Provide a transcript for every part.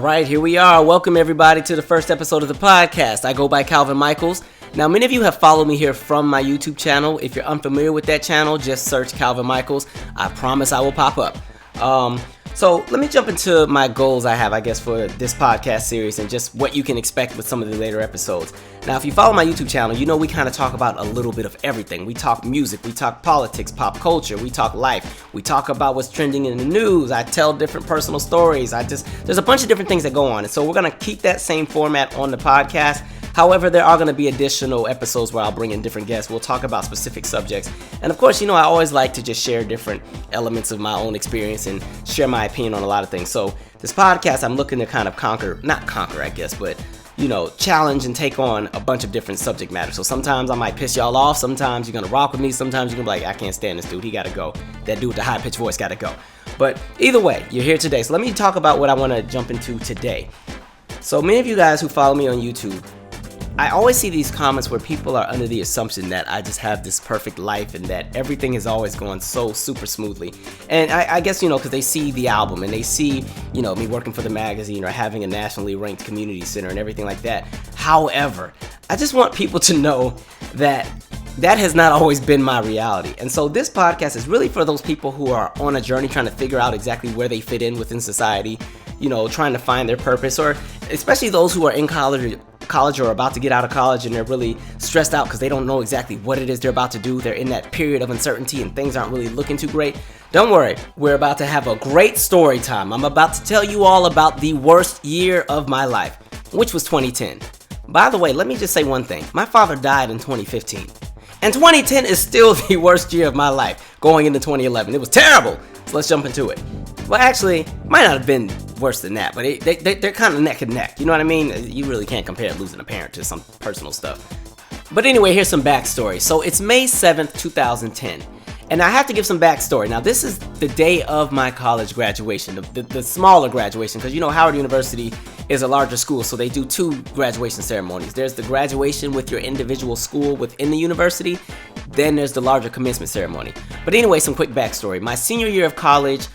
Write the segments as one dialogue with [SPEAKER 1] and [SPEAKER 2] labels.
[SPEAKER 1] All right, here we are. Welcome everybody to the first episode of the podcast. I go by Calvin Michaels. Now, many of you have followed me here from my YouTube channel. If you're unfamiliar with that channel, just search Calvin Michaels. I promise I will pop up. So let me jump into my goals I have, I guess, for this podcast series and just what you can expect with some of the later episodes. Now, if you follow my YouTube channel, you know we kind of talk about a little bit of everything. We talk music, we talk politics, pop culture, we talk life, we talk about what's trending in the news. I tell different personal stories. There's a bunch of different things that go on. And so we're going to keep that same format on the podcast. However, there are going to be additional episodes where I'll bring in different guests. We'll talk about specific subjects. And of course, I always like to just share different elements of my own experience and share my opinion on a lot of things. So this podcast, I'm looking to kind of not conquer, I guess, but challenge and take on a bunch of different subject matter. So sometimes I might piss y'all off. Sometimes you're going to rock with me. Sometimes you're going to be like, I can't stand this dude. He got to go. That dude with the high-pitched voice got to go. But either way, you're here today. So let me talk about what I want to jump into today. So many of you guys who follow me on YouTube, I always see these comments where people are under the assumption that I just have this perfect life and that everything is always going so super smoothly. And I guess, because they see the album and they see, me working for the magazine or having a nationally ranked community center and everything like that. However, I just want people to know that has not always been my reality. And so this podcast is really for those people who are on a journey trying to figure out exactly where they fit in within society, trying to find their purpose, or especially those who are in college or about to get out of college and they're really stressed out because they don't know exactly what it is they're about to do. They're in that period of uncertainty and things aren't really looking too great. Don't worry, we're about to have a great story time. I'm about to tell you all about the worst year of my life, which was 2010. By the way, let me just say one thing. My father died in 2015. And 2010 is still the worst year of my life going into 2011. It was terrible. So let's jump into it. Well, actually, might not have been worse than that, but they're kind of neck and neck. You know what I mean? You really can't compare losing a parent to some personal stuff. But anyway, here's some backstory. So it's May 7th, 2010. And I have to give some backstory. Now, this is the day of my college graduation, the smaller graduation, because Howard University is a larger school, so they do two graduation ceremonies. There's the graduation with your individual school within the university, then there's the larger commencement ceremony. But anyway, some quick backstory. My senior year of college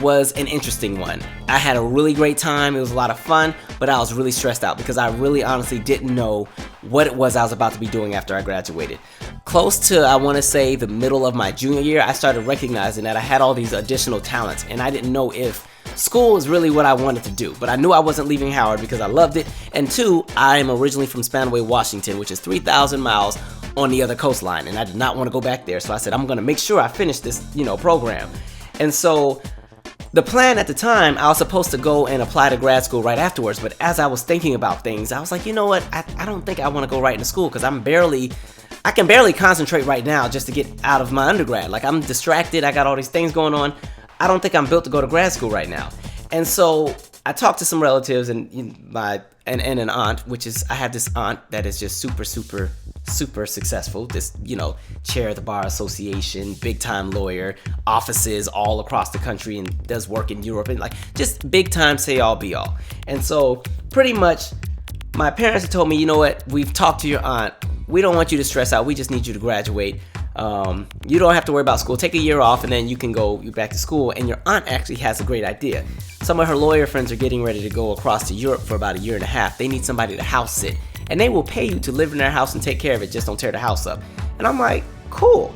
[SPEAKER 1] was an interesting one. I had a really great time. It was a lot of fun, but I was really stressed out because I really honestly didn't know what it was I was about to be doing after I graduated. Close to, I want to say, the middle of my junior year, I started recognizing that I had all these additional talents, and I didn't know if school was really what I wanted to do. But I knew I wasn't leaving Howard because I loved it, and two, I am originally from Spanaway, Washington, which is 3,000 miles on the other coastline, and I did not want to go back there, so I said, I'm going to make sure I finish this, program. And so the plan at the time, I was supposed to go and apply to grad school right afterwards, but as I was thinking about things, I was like, you know what, I don't think I want to go right into school because I can barely concentrate right now just to get out of my undergrad. Like, I'm distracted, I got all these things going on. I don't think I'm built to go to grad school right now. And so I talked to some relatives and an aunt, I have this aunt that is just super, super, super successful. This, chair of the bar association, big time lawyer, offices all across the country and does work in Europe and just big time say all be all. And so pretty much my parents have told me, you know what, we've talked to your aunt. We don't want you to stress out. We just need you to graduate. You don't have to worry about school. Take a year off and then you can go back to school. And your aunt actually has a great idea. Some of her lawyer friends are getting ready to go across to Europe for about a year and a half. They need somebody to house sit. And they will pay you to live in their house and take care of it. Just don't tear the house up. And I'm like, cool.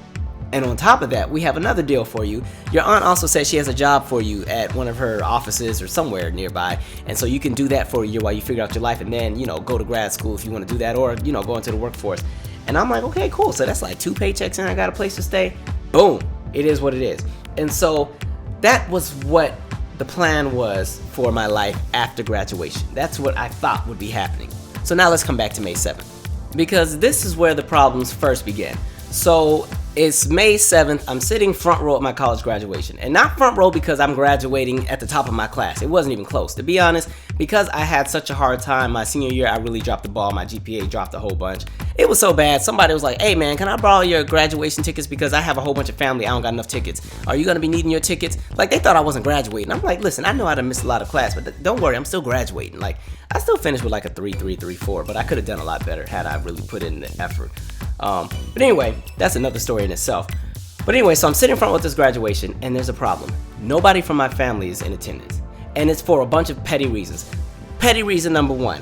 [SPEAKER 1] And on top of that, we have another deal for you. Your aunt also says she has a job for you at one of her offices or somewhere nearby. And so you can do that for a year while you figure out your life and then, go to grad school if you want to do that or, go into the workforce. And I'm like, okay, cool. So that's like 2 paychecks and I got a place to stay. Boom. It is what it is. And so that was what the plan was for my life after graduation. That's what I thought would be happening. So now let's come back to May 7th. Because this is where the problems first began. So it's May 7th. I'm sitting front row at my college graduation. And not front row because I'm graduating at the top of my class. It wasn't even close. To be honest, because I had such a hard time my senior year, I really dropped the ball. My GPA dropped a whole bunch. It was so bad. Somebody was like, hey man, can I borrow your graduation tickets because I have a whole bunch of family. I don't got enough tickets. Are you going to be needing your tickets? They thought I wasn't graduating. I'm like, listen, I know I'd have missed a lot of class, but don't worry, I'm still graduating. I still finished with a 3.3, 3.4, but I could have done a lot better had I really put in the effort. But anyway, that's another story in itself. But anyway, so I'm sitting in front with this graduation, and there's a problem. Nobody from my family is in attendance. And it's for a bunch of petty reasons. petty reason number one.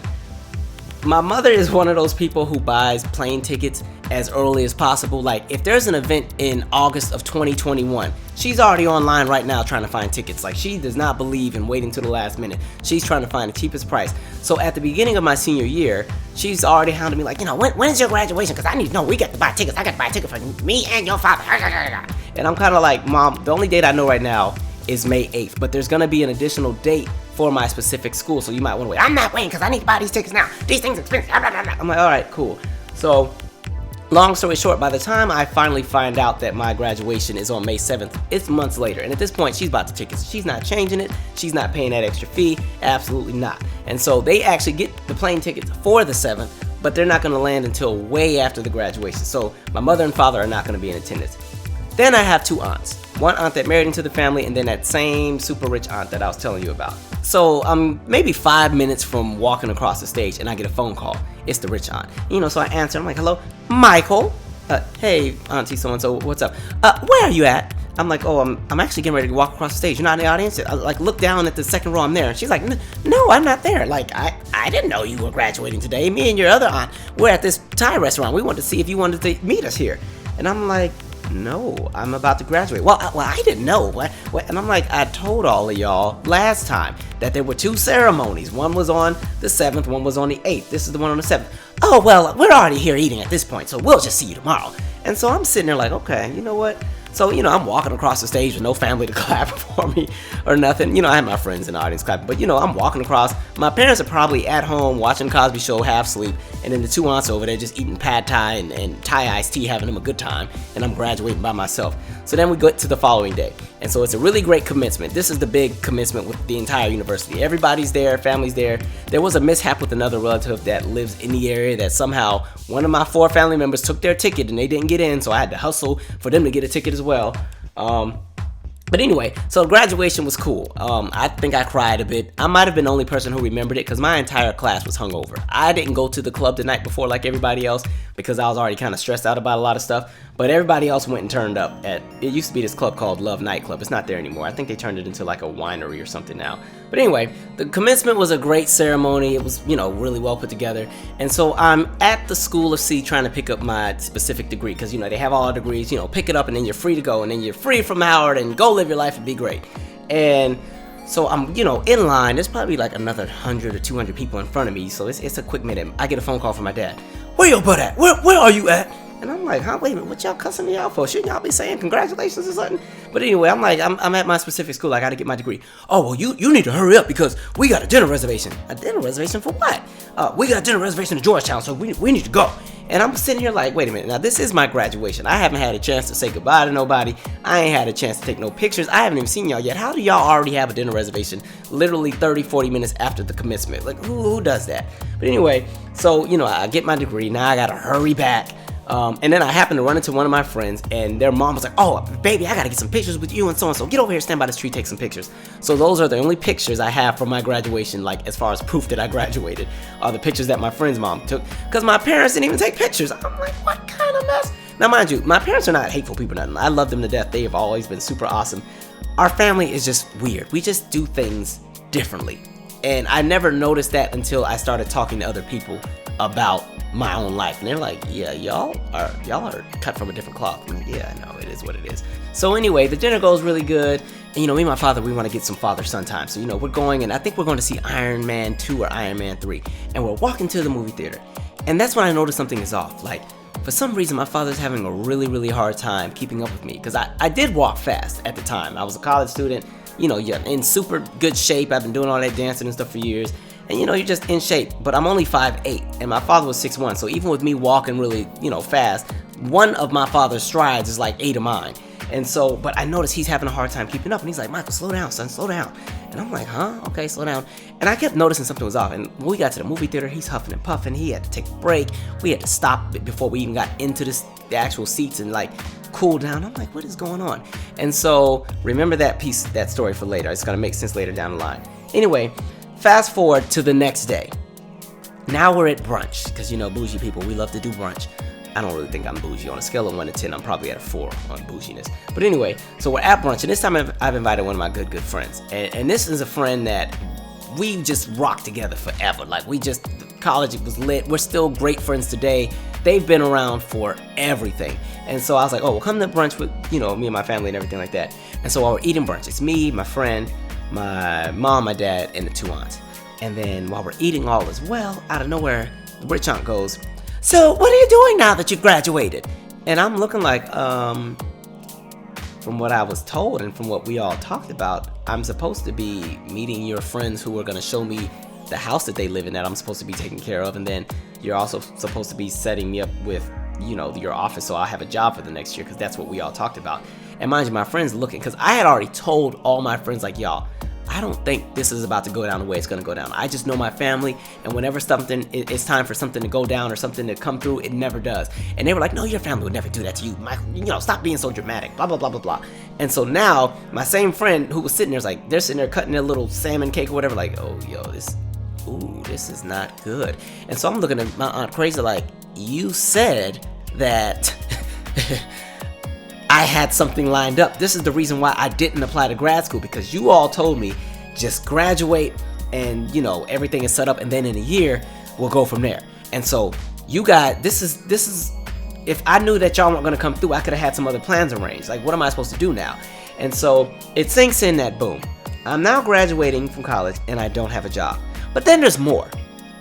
[SPEAKER 1] My mother is one of those people who buys plane tickets as early as possible. Like, if there's an event in August of 2021, she's already online right now trying to find tickets. Like, she does not believe in waiting till the last minute. She's trying to find the cheapest price. So at the beginning of my senior year, she's already hounding me like, when is your graduation? Because I need to know. We got to buy tickets. I got to buy a ticket for me and your father. And I'm kind of like, Mom, the only date I know right now is May 8th. But there's going to be an additional date for my specific school, so you might want to wait. I'm not waiting because I need to buy these tickets now. These things are expensive. I'm like, all right, cool. So, long story short, by the time I finally find out that my graduation is on May 7th, it's months later. And at this point, she's bought the tickets. She's not changing it. She's not paying that extra fee. Absolutely not. And so they actually get the plane tickets for the 7th, but they're not going to land until way after the graduation. So my mother and father are not going to be in attendance. Then I have two aunts. One aunt that married into the family, and then that same super rich aunt that I was telling you about. So I'm maybe 5 minutes from walking across the stage, and I get a phone call. It's the rich aunt. So I answer. I'm like, hello, Michael. Hey, Auntie so-and-so, what's up? Where are you at? I'm like, oh, I'm actually getting ready to walk across the stage. You're not in the audience? I look down at the second row. I'm there. And she's like, no, I'm not there. Like, I didn't know you were graduating today. Me and your other aunt, we're at this Thai restaurant. We wanted to see if you wanted to meet us here. And I'm like, no, I'm about to graduate. Well, I didn't know. What? And I'm like, I told all of y'all last time that there were two ceremonies. One was on the 7th, one was on the 8th. This is the one on the 7th. Oh, well, we're already here eating at this point, so we'll just see you tomorrow. And so I'm sitting there like, okay, you know what? So, I'm walking across the stage with no family to clap for me or nothing. I have my friends in the audience clapping, but, I'm walking across. My parents are probably at home watching Cosby Show, half asleep, and then the two aunts over there just eating pad thai and Thai iced tea, having them a good time, and I'm graduating by myself. So then we go to the following day, and so it's a really great commencement. This is the big commencement with the entire university. Everybody's there, family's there. There was a mishap with another relative that lives in the area that somehow one of my 4 family members took their ticket and they didn't get in, so I had to hustle for them to get a ticket as well. But anyway, so graduation was cool. I think I cried a bit. I might have been the only person who remembered it because my entire class was hungover. I didn't go to the club the night before like everybody else because I was already kind of stressed out about a lot of stuff. But everybody else went and turned up it used to be this club called Love Nightclub. It's not there anymore. I think they turned it into like a winery or something now. But anyway, the commencement was a great ceremony. It was, really well put together. And so I'm at the School of C trying to pick up my specific degree because, they have all degrees, pick it up and then you're free to go and then you're free from Howard and go live your life and be great. And so I'm, in line. There's probably like another 100 or 200 people in front of me. So it's a quick minute. I get a phone call from my dad. Where your butt at? Where are you at? And I'm like, wait a minute, what y'all cussing me out for? Shouldn't y'all be saying congratulations or something? But anyway, I'm like, I'm at my specific school. I got to get my degree. Oh, well, you need to hurry up because we got a dinner reservation. A dinner reservation for what? We got a dinner reservation to Georgetown, so we need to go. And I'm sitting here like, wait a minute. Now, this is my graduation. I haven't had a chance to say goodbye to nobody. I ain't had a chance to take no pictures. I haven't even seen y'all yet. How do y'all already have a dinner reservation literally 30, 40 minutes after the commencement? Like, who does that? But anyway, so, I get my degree. Now I got to hurry back. And then I happened to run into one of my friends, and their mom was like, oh, baby, I gotta get some pictures with you and so-and-so. Get over here, stand by this tree, take some pictures. So those are the only pictures I have from my graduation, like as far as proof that I graduated, are the pictures that my friend's mom took, because my parents didn't even take pictures. I'm like, what kind of mess? Now, mind you, my parents are not hateful people, nothing. I love them to death. They have always been super awesome. Our family is just weird. We just do things differently. And I never noticed that until I started talking to other people about my own life, and they're like, yeah, y'all are cut from a different cloth. I'm like, yeah, I know, it is what it is. So anyway, the dinner goes really good, and me and my father, we want to get some father-son time. So we're going, and I think we're going to see Iron Man 2 or Iron Man 3, and we're walking to the movie theater, and that's when I noticed something is off. Like, for some reason, my father's having a really, really hard time keeping up with me, because I did walk fast at the time. I was a college student, in super good shape. I've been doing all that dancing and stuff for years. And you're just in shape, but I'm only 5'8", and my father was 6'1", so even with me walking really, fast, one of my father's strides is like 8 of mine. And so, but I noticed he's having a hard time keeping up, and he's like, Michael, slow down, son, slow down. And I'm like, huh? Okay, slow down. And I kept noticing something was off, and when we got to the movie theater, he's huffing and puffing, he had to take a break, we had to stop before we even got into the actual seats and like cool down. I'm like, what is going on? And so, remember that story for later. It's gonna make sense later down the line. Anyway, fast forward to the next day. Now we're at brunch, because bougie people, we love to do brunch. I don't really think I'm bougie. On a scale of 1 to 10, I'm probably at a 4 on bouginess. But anyway, so we're at brunch, and this time I've invited one of my good friends. And this is a friend that we just rocked together forever. Like college was lit. We're still great friends today. They've been around for everything. And so I was like, oh, we'll come to brunch with, me and my family and everything like that. And so while we're eating brunch, it's me, my friend, my mom, my dad, and the 2 aunts. And then while we're eating all as well, out of nowhere, the rich aunt goes, so what are you doing now that you've graduated? And I'm looking like, from what I was told and from what we all talked about, I'm supposed to be meeting your friends who are going to show me the house that they live in that I'm supposed to be taking care of. And then you're also supposed to be setting me up with, your office so I'll have a job for the next year, because that's what we all talked about. And mind you, my friends looking, because I had already told all my friends, like, y'all, I don't think this is about to go down the way it's going to go down. I just know my family, and whenever it's time for something to go down or something to come through, it never does. And they were like, no, your family would never do that to you, Michael. Stop being so dramatic, blah, blah, blah, blah, blah. And so now, my same friend who was sitting there is like, they're sitting there cutting their little salmon cake or whatever, like, oh, yo, this is not good. And so I'm looking at my aunt crazy like, you said that I had something lined up. This is the reason why I didn't apply to grad school, because you all told me just graduate and everything is set up, and then in a year we'll go from there. And so you got this is if I knew that y'all weren't going to come through, I could have had some other plans arranged. Like, what am I supposed to do now? And so it sinks in that, boom, I'm now graduating from college and I don't have a job. But then there's more.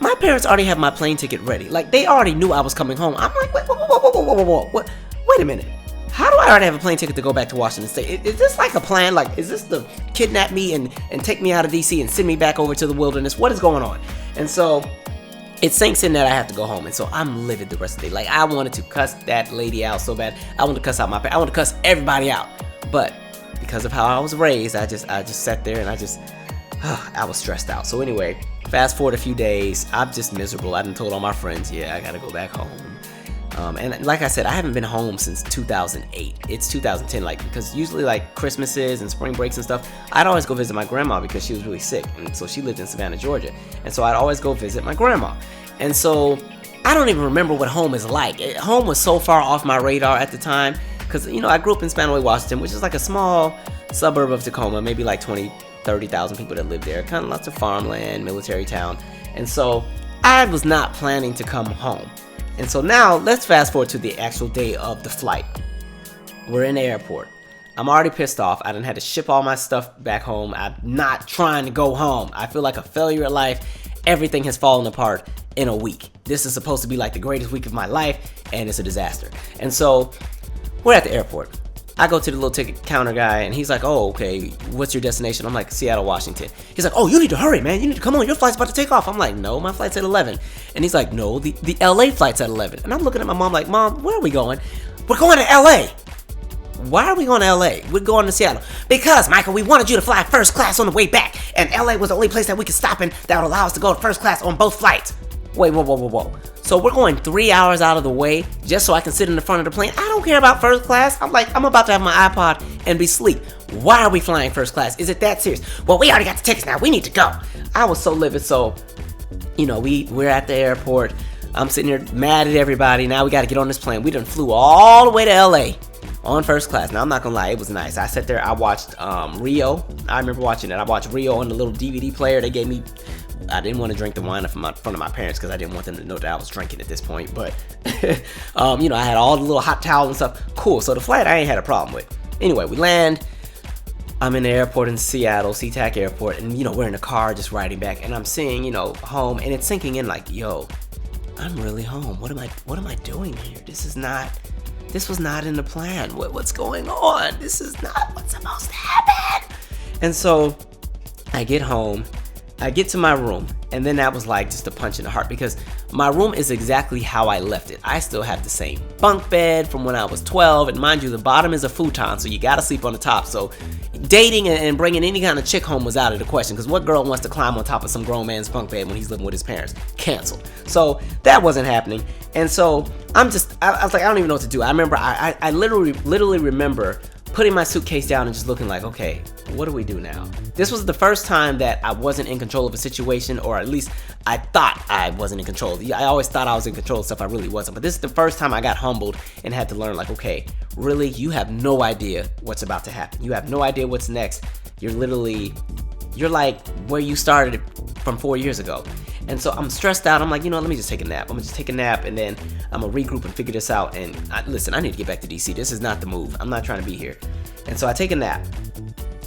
[SPEAKER 1] My parents already have my plane ticket ready. Like, they already knew I was coming home. I'm like, whoa. Wait a minute. How do I already have a plane ticket to go back to Washington State? Is this like a plan? Like, is this to kidnap me and take me out of D.C. and send me back over to the wilderness? What is going on? And so it sinks in that I have to go home. And so I'm livid the rest of the day. Like, I wanted to cuss that lady out so bad. I wanted to cuss out my parents. I wanted to cuss everybody out. But because of how I was raised, I just sat there and I was stressed out. So anyway, fast forward a few days, I'm just miserable. I done told all my friends, yeah, I gotta go back home. And like I said, I haven't been home since 2008. It's 2010, because usually Christmases and spring breaks and stuff, I'd always go visit my grandma because she was really sick. And so she lived in Savannah, Georgia. And so I'd always go visit my grandma. And so I don't even remember what home is like. Home was so far off my radar at the time because, I grew up in Spanaway, Washington, which is like a small suburb of Tacoma, maybe 30,000 people that live there, kind of lots of farmland, military town. And so I was not planning to come home. And so now let's fast forward to the actual day of the flight. We're in the airport. I'm already pissed off. I done had to ship all my stuff back home. I'm not trying to go home. I feel like a failure at life. Everything has fallen apart in a week. This is supposed to be like the greatest week of my life, and it's a disaster. And so we're at the airport. I go to the little ticket counter guy, and he's like, oh, okay, what's your destination? I'm like, Seattle, Washington. He's like, oh, you need to hurry, man. You need to come on. Your flight's about to take off. I'm like, no, my flight's at 11. And he's like, no, the LA flight's at 11. And I'm looking at my mom like, Mom, where are we going? We're going to LA. Why are we going to LA? We're going to Seattle. Because, Michael, we wanted you to fly first class on the way back. And LA was the only place that we could stop in that would allow us to go to first class on both flights. Wait, whoa. So we're going 3 hours out of the way just so I can sit in the front of the plane. I don't care about first class. I'm about to have my iPod and be asleep. Why are we flying first class? Is it that serious? Well, we already got the tickets now. We need to go. I was so livid. So, we're at the airport. I'm sitting here mad at everybody. Now we got to get on this plane. We done flew all the way to LA on first class. Now, I'm not going to lie. It was nice. I sat there. I watched Rio. I remember watching it. I watched Rio on the little DVD player. They gave me... I didn't want to drink the wine in front of my parents because I didn't want them to know that I was drinking at this point. But, I had all the little hot towels and stuff. Cool. So the flight I ain't had a problem with. Anyway, we land. I'm in the airport in Seattle, SeaTac Airport. And, we're in a car just riding back. And I'm seeing, home. And it's sinking in like, yo, I'm really home. What am I doing here? This was not in the plan. What's going on? This is not what's supposed to happen. And so I get home. I get to my room, and then that was like just a punch in the heart because my room is exactly how I left it. I still have the same bunk bed from when I was 12, and mind you, the bottom is a futon, so you gotta sleep on the top. So dating and bringing any kind of chick home was out of the question because what girl wants to climb on top of some grown man's bunk bed when he's living with his parents? Canceled. So that wasn't happening, and so I was like, I don't even know what to do. I remember, I literally remember putting my suitcase down and just looking like, okay, what do we do now? This was the first time that I wasn't in control of a situation, or at least I thought I wasn't in control. I always thought I was in control of stuff I really wasn't, but this is the first time I got humbled and had to learn like, okay, really, you have no idea what's about to happen. You have no idea what's next. You're You're like where you started from 4 years ago. And so I'm stressed out. I'm like, let me just take a nap. I'm gonna just take a nap, and then I'm gonna regroup and figure this out. And listen, I need to get back to DC. This is not the move. I'm not trying to be here. And so I take a nap.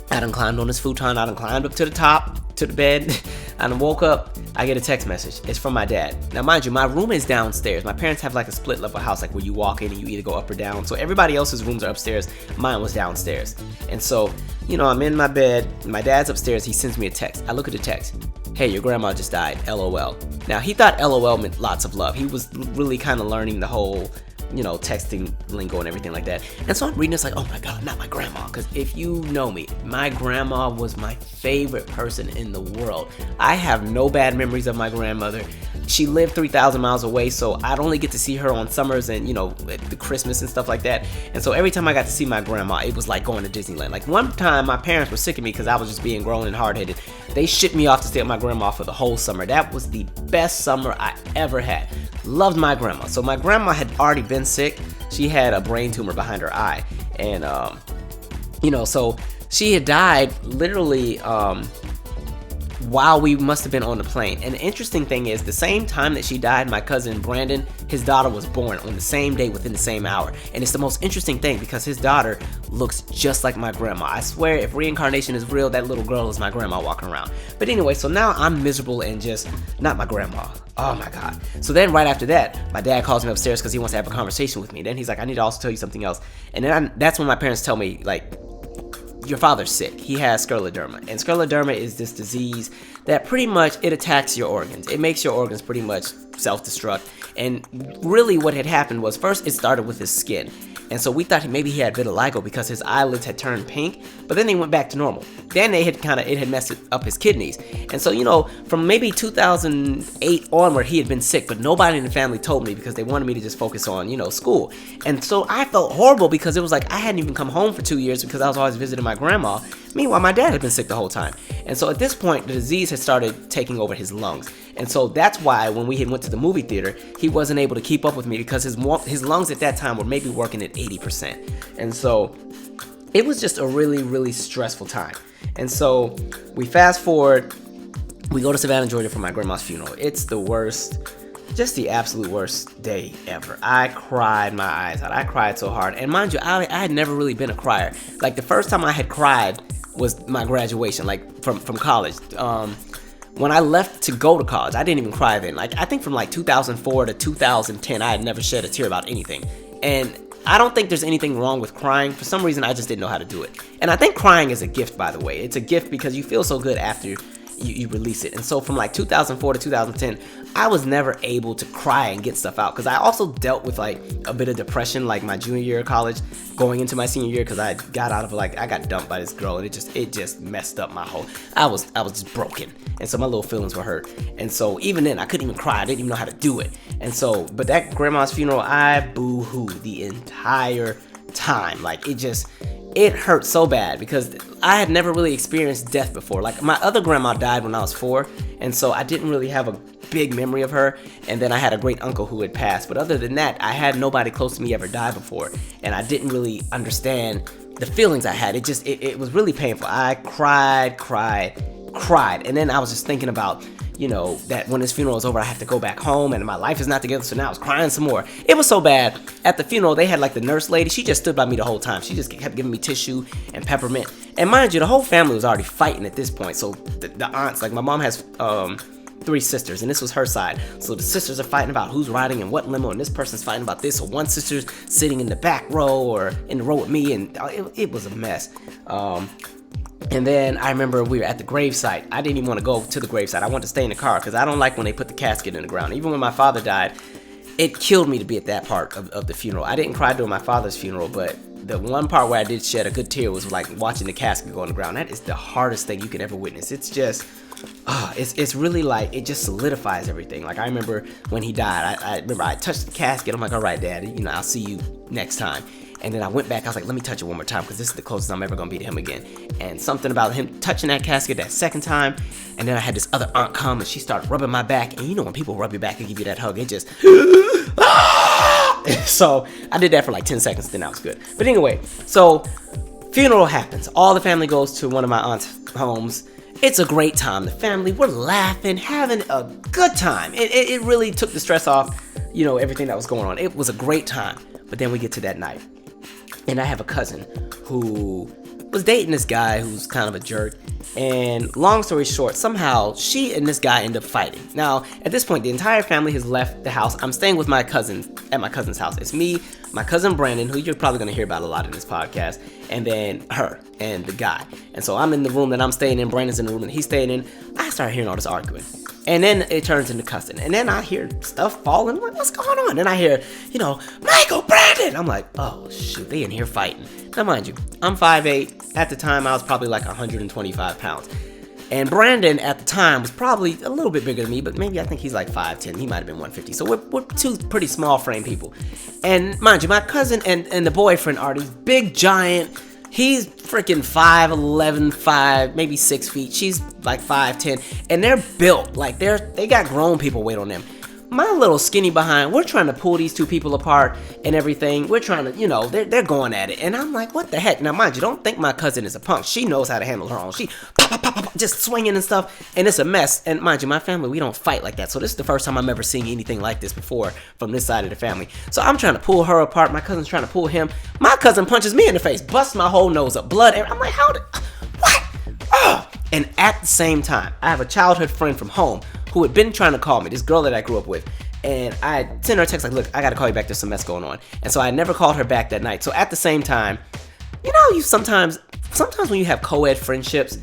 [SPEAKER 1] I done climbed on this futon. I done climbed up to the top, to the bed. I done woke up. I get a text message. It's from my dad. Now, mind you, my room is downstairs. My parents have like a split level house, like where you walk in and you either go up or down. So everybody else's rooms are upstairs. Mine was downstairs. And so, I'm in my bed. My dad's upstairs. He sends me a text. I look at the text. Hey, your grandma just died. LOL. Now, he thought LOL meant lots of love. He was really kind of learning the whole, texting lingo and everything like that. And so I'm reading this like, oh my God, not my grandma. Because if you know me, my grandma was my favorite person in the world. I have no bad memories of my grandmother. She lived 3,000 miles away, so I'd only get to see her on summers and, the Christmas and stuff like that. And so every time I got to see my grandma, it was like going to Disneyland. Like one time, my parents were sick of me because I was just being grown and hard-headed. They shipped me off to stay with my grandma for the whole summer. That was the best summer I ever had. Loved my grandma. So my grandma had already been sick. She had a brain tumor behind her eye. And, so she had died literally while we must have been on the plane. And the interesting thing is, the same time that she died, my cousin Brandon, his daughter was born on the same day within the same hour. And it's the most interesting thing because his daughter looks just like my grandma. I swear, if reincarnation is real, that little girl is my grandma walking around. But anyway, so now I'm miserable and just not my grandma. Oh my God. So then right after that, my dad calls me upstairs because he wants to have a conversation with me. Then he's like, I need to also tell you something else. And then that's when my parents tell me, like, your father's sick. He has scleroderma. And scleroderma is this disease that pretty much, it attacks your organs. It makes your organs pretty much self-destruct. And really what had happened was, first it started with his skin. And so we thought maybe he had vitiligo because his eyelids had turned pink, but then they went back to normal. Then it had messed up his kidneys. And so, from maybe 2008 onward, he had been sick, but nobody in the family told me because they wanted me to just focus on, school. And so I felt horrible because it was like I hadn't even come home for 2 years because I was always visiting my grandma. Meanwhile, my dad had been sick the whole time. And so at this point, the disease had started taking over his lungs. And so that's why when we had went to the movie theater, he wasn't able to keep up with me because his lungs at that time were maybe working at 80%. And so it was just a really, really stressful time. And so we fast forward, we go to Savannah, Georgia for my grandma's funeral. It's the worst, just the absolute worst day ever. I cried my eyes out. I cried so hard. And mind you, I had never really been a crier. Like the first time I had cried was my graduation, like from college. When I left to go to college, I didn't even cry then. Like I think from like 2004 to 2010, I had never shed a tear about anything. And I don't think there's anything wrong with crying. For some reason, I just didn't know how to do it. And I think crying is a gift, by the way. It's a gift because you feel so good after you release it. And so from like 2004 to 2010, I was never able to cry and get stuff out because I also dealt with like a bit of depression like my junior year of college going into my senior year because I got out of I got dumped by this girl and it just messed up my whole, I was just broken. And so my little feelings were hurt. And so even then I couldn't even cry. I didn't even know how to do it. And so, but that grandma's funeral, I boo-hooed the entire time. Like it hurt so bad because I had never really experienced death before. Like my other grandma died when I was 4, and so I didn't really have a big memory of her. And then I had a great uncle who had passed, but other than that, I had nobody close to me ever die before, and I didn't really understand the feelings I had. It was really painful. I cried, and then I was just thinking about, that when this funeral is over, I have to go back home and my life is not together. So now I was crying some more. It was so bad. At the funeral, they had like the nurse lady. She just stood by me the whole time. She just kept giving me tissue and peppermint. And mind you, the whole family was already fighting at this point. So the aunts, like my mom has 3 sisters, and this was her side. So the sisters are fighting about who's riding in what limo, and this person's fighting about this. So one sister's sitting in the back row or in the row with me, and it was a mess. And then I remember we were at the gravesite. I didn't even want to go to the gravesite. I wanted to stay in the car because I don't like when they put the casket in the ground. Even when my father died, it killed me to be at that part of the funeral. I didn't cry during my father's funeral, but the one part where I did shed a good tear was like watching the casket go on the ground. That is the hardest thing you could ever witness. It's just, it's really like, it just solidifies everything. Like I remember when he died, I remember I touched the casket. I'm like, all right, Dad, I'll see you next time. And then I went back, I was like, let me touch it one more time because this is the closest I'm ever going to be to him again. And something about him touching that casket that second time. And then I had this other aunt come and she started rubbing my back. And when people rub your back and give you that hug, it just, so I did that for like 10 seconds, then I was good. But anyway, so funeral happens. All the family goes to one of my aunt's homes. It's a great time. The family, we're laughing, having a good time. It really took the stress off, everything that was going on. It was a great time. But then we get to that night. And I have a cousin who was dating this guy who's kind of a jerk. And long story short, somehow she and this guy end up fighting. Now, at this point, the entire family has left the house. I'm staying with my cousin at my cousin's house. It's me, my cousin Brandon, who you're probably going to hear about a lot in this podcast, and then her and the guy. And so I'm in the room that I'm staying in. Brandon's in the room that he's staying in. I start hearing all this arguing. And then it turns into cussing. And then I hear stuff falling. I'm like, what's going on? And I hear, Michael, Brandon. I'm like, oh, shoot, they in here fighting. Now, mind you, I'm 5'8". At the time, I was probably like 125 pounds. And Brandon, at the time, was probably a little bit bigger than me, but maybe I think he's like 5'10". He might have been 150. So we're two pretty small frame people. And mind you, my cousin and the boyfriend are these big, giant. He's freaking 5'11", maybe 6 feet. She's like 5'10", and they're built like they got grown people weight on them. My little skinny behind, we're trying to pull these two people apart and everything. We're trying to, they're going at it. And I'm like, what the heck? Now, mind you, don't think my cousin is a punk. She knows how to handle her own. She pop, just swinging and stuff. And it's a mess. And mind you, my family, we don't fight like that. So this is the first time I'm ever seeing anything like this before from this side of the family. So I'm trying to pull her apart. My cousin's trying to pull him. My cousin punches me in the face, busts my whole nose up, blood. I'm like, what? Oh. And at the same time, I have a childhood friend from home who had been trying to call me, this girl that I grew up with. And I sent her a text like, look, I got to call you back. There's some mess going on. And so I never called her back that night. So at the same time, you sometimes when you have co-ed friendships,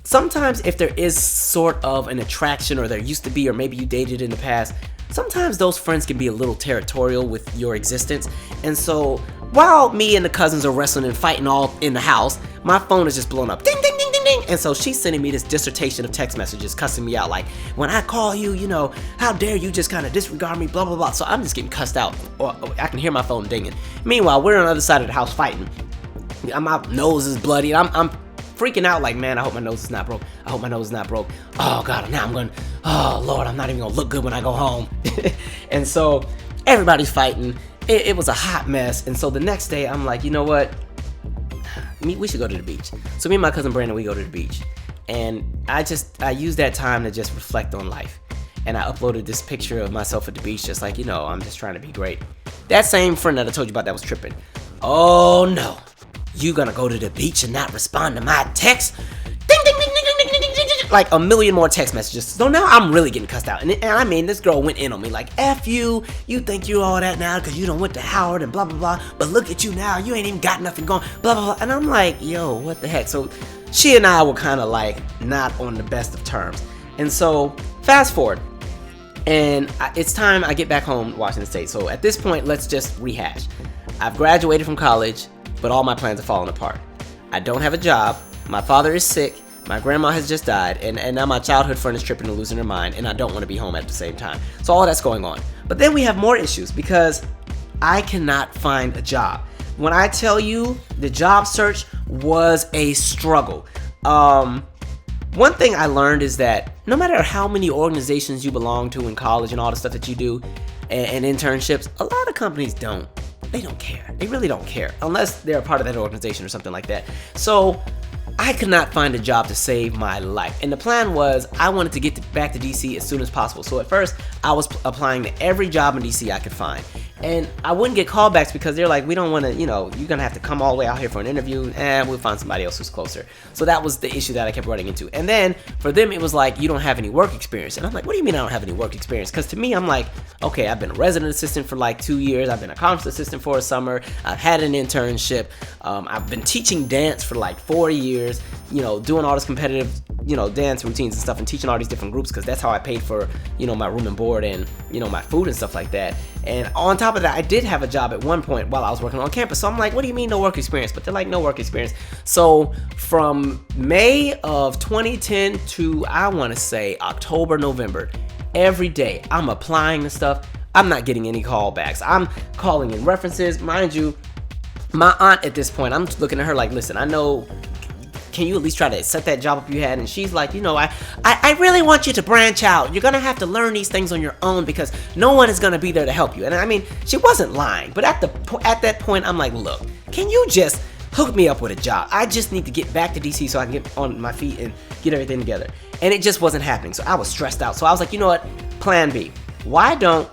[SPEAKER 1] sometimes if there is sort of an attraction, or there used to be, or maybe you dated in the past, sometimes those friends can be a little territorial with your existence. And so while me and the cousins are wrestling and fighting all in the house, my phone is just blown up. Ding, ding, ding, ding, ding. And so she's sending me this dissertation of text messages, cussing me out. Like, when I call you, how dare you just kind of disregard me, blah, blah, blah. So I'm just getting cussed out. Or I can hear my phone dinging. Meanwhile, we're on the other side of the house fighting. My nose is bloody. I'm freaking out like, man, I hope my nose is not broke. I hope my nose is not broke. Oh, God, now oh, Lord, I'm not even going to look good when I go home. And so everybody's fighting. It was a hot mess. And so the next day, I'm like, you know what? We should go to the beach. So me and my cousin Brandon, we go to the beach. And I used that time to just reflect on life. And I uploaded this picture of myself at the beach, just like, I'm just trying to be great. That same friend that I told you about that was tripping. Oh, no. You gonna go to the beach and not respond to my text? Ding, ding, ding, ding, ding, ding, ding, ding, ding. Like a million more text messages. So now I'm really getting cussed out. And I mean, this girl went in on me like, F you think you all that now because you done went to Howard and blah, blah, blah. But look at you now. You ain't even got nothing going, blah, blah, blah. And I'm like, yo, what the heck? So she and I were kind of like not on the best of terms. And so fast forward. And it's time I get back home to Washington State. So at this point, let's just rehash. I've graduated from college, but all my plans are falling apart. I don't have a job. My father is sick. My grandma has just died. And now my childhood friend is tripping and losing her mind. And I don't want to be home at the same time. So all that's going on. But then we have more issues because I cannot find a job. When I tell you the job search was a struggle. One thing I learned is that no matter how many organizations you belong to in college and all the stuff that you do and internships, a lot of companies don't. They don't care. They really don't care unless they're a part of that organization or something like that. So I could not find a job to save my life. And the plan was I wanted to get back to DC as soon as possible. So at first I was applying to every job in DC I could find. And I wouldn't get callbacks because they're like, we don't want to, you're going to have to come all the way out here for an interview. We'll find somebody else who's closer. So that was the issue that I kept running into. And then for them, it was like, you don't have any work experience. And I'm like, what do you mean I don't have any work experience? Because to me, I'm like, okay, I've been a resident assistant for like 2 years. I've been a conference assistant for a summer. I've had an internship. I've been teaching dance for like 4 years, doing all this competitive, dance routines and stuff and teaching all these different groups because that's how I paid for, my room and board and, my food and stuff like that. And on top of that, I did have a job at one point while I was working on campus. So I'm like, what do you mean no work experience? But they're like, no work experience. So from May of 2010 to, I want to say, October, November, every day I'm applying to stuff. I'm not getting any callbacks. I'm calling in references. Mind you, my aunt at this point, I'm looking at her like, listen, I know, can you at least try to set that job up you had? And she's like, I really want you to branch out. You're going to have to learn these things on your own because no one is going to be there to help you. And I mean, she wasn't lying. But at that point, I'm like, look, can you just hook me up with a job. I just need to get back to DC so I can get on my feet and get everything together. And it just wasn't happening. So I was stressed out. So I was like, you know what? Plan B. Why don't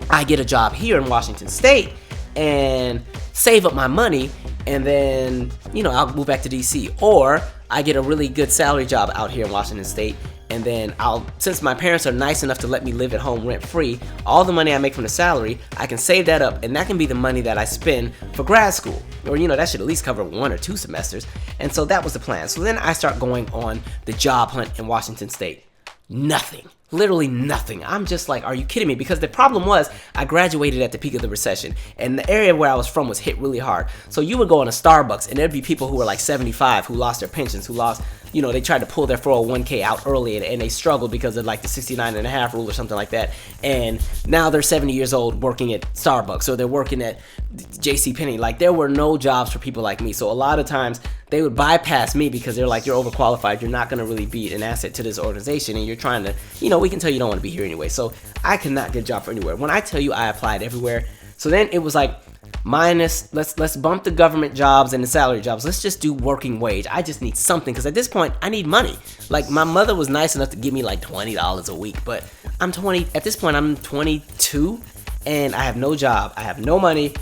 [SPEAKER 1] I get a job here in Washington State and save up my money, and then, I'll move back to DC. Or I get a really good salary job out here in Washington State, and then since my parents are nice enough to let me live at home rent free, all the money I make from the salary, I can save that up, and that can be the money that I spend for grad school. Or, that should at least cover 1 or 2 semesters. And so that was the plan. So then I start going on the job hunt in Washington State. Nothing. Literally nothing. I'm just like, are you kidding me? Because the problem was, I graduated at the peak of the recession, and the area where I was from was hit really hard. So you would go in a Starbucks, and there'd be people who were like 75, who lost their pensions, who lost, they tried to pull their 401k out early, and they struggled because of like the 69.5 rule or something like that. And now they're 70 years old working at Starbucks, or they're working at JCPenney. Like, there were no jobs for people like me. So a lot of times they would bypass me because they're like, you're overqualified, you're not going to really be an asset to this organization, and you're trying to, we can tell you don't want to be here anyway. So I could not get a job for anywhere. When I tell you I applied everywhere, so then it was like, let's bump the government jobs and the salary jobs. Let's just do working wage. I just need something, because at this point I need money. Like, my mother was nice enough to give me like $20 a week, but at this point I'm 22 and I have no job. I have no money.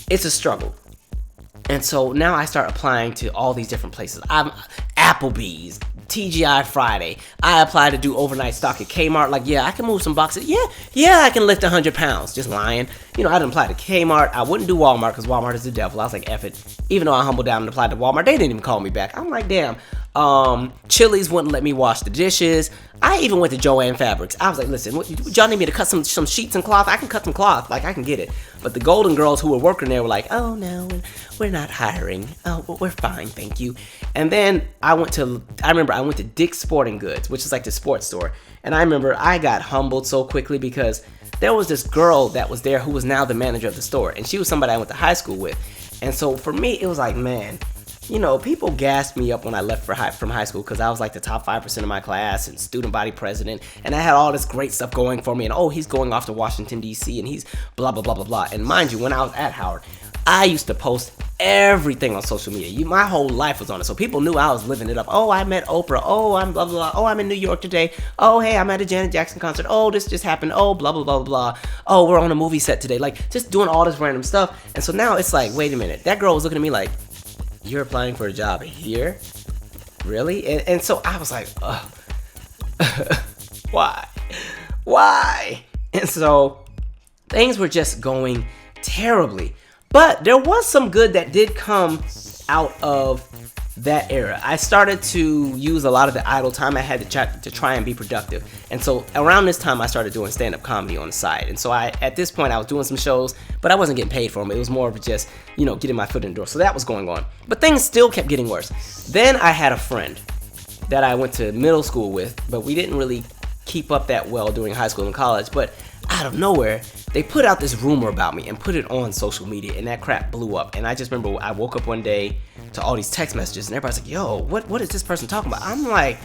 [SPEAKER 1] It's a struggle. And so now I start applying to all these different places. I'm Applebee's, TGI Friday. I applied to do overnight stock at Kmart. Like, yeah, I can move some boxes. Yeah, I can lift 100 pounds. Just lying. I didn't apply to Kmart. I wouldn't do Walmart because Walmart is the devil. I was like, F it. Even though I humbled down and applied to Walmart, they didn't even call me back. I'm like, damn. Chili's wouldn't let me wash the dishes. I even went to Joann Fabrics. I was like, listen, y'all need me to cut some sheets and cloth? I can cut some cloth. Like, I can get it. But the Golden Girls who were working there were like, oh, no, we're not hiring. Oh, we're fine, thank you. And then I went to Dick's Sporting Goods, which is like the sports store. And I remember I got humbled so quickly because there was this girl that was there who was now the manager of the store. And she was somebody I went to high school with. And so for me, it was like, man, people gassed me up when I left from high school because I was like the top 5% of my class and student body president, and I had all this great stuff going for me, and he's going off to Washington, D.C., and he's blah, blah, blah, blah, blah. And mind you, when I was at Howard, I used to post everything on social media. My whole life was on it, so people knew I was living it up. Oh, I met Oprah. Oh, I'm blah, blah, blah. Oh, I'm in New York today. Oh, hey, I'm at a Janet Jackson concert. Oh, this just happened. Oh, blah, blah, blah, blah. Oh, we're on a movie set today. Like, just doing all this random stuff. And so now it's like, wait a minute. That girl was looking at me like, you're applying for a job here? Really? And so I was like, ugh. Why? And so things were just going terribly. But there was some good that did come out of that era. I started to use a lot of the idle time I had to try and be productive. And so around this time, I started doing stand-up comedy on the side. And so at this point, I was doing some shows, but I wasn't getting paid for them. It was more of just, getting my foot in the door. So that was going on. But things still kept getting worse. Then I had a friend that I went to middle school with, but we didn't really keep up that well during high school and college. But out of nowhere, they put out this rumor about me and put it on social media, and that crap blew up. And I just remember I woke up one day to all these text messages, and everybody's like, yo, what is this person talking about? I'm like,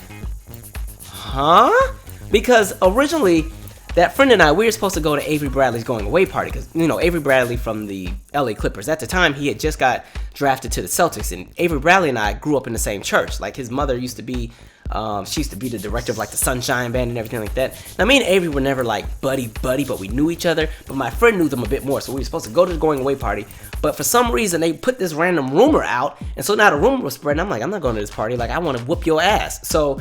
[SPEAKER 1] huh? Because originally, that friend and I, we were supposed to go to Avery Bradley's going away party, because, Avery Bradley from the LA Clippers. At the time, he had just got drafted to the Celtics, and Avery Bradley and I grew up in the same church. Like, his mother used to be she used to be the director of like the Sunshine Band and everything like that. Now, me and Avery were never like buddy, but we knew each other. But my friend knew them a bit more, so we were supposed to go to the going away party. But for some reason, they put this random rumor out, and so now the rumor was spreading. I'm like, I'm not going to this party. Like, I want to whoop your ass. So,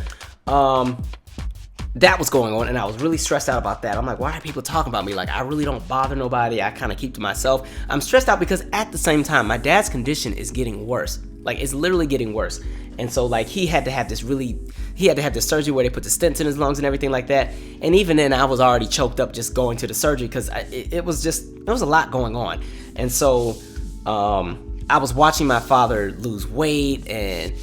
[SPEAKER 1] that was going on, and I was really stressed out about that. I'm like, why are people talking about me? Like, I really don't bother nobody. I kind of keep to myself. I'm stressed out because at the same time, my dad's condition is getting worse. Like, it's literally getting worse. And so, like, he had to have this surgery where they put the stents in his lungs and everything like that. And even then, I was already choked up just going to the surgery because it was a lot going on. And so, I was watching my father lose weight and,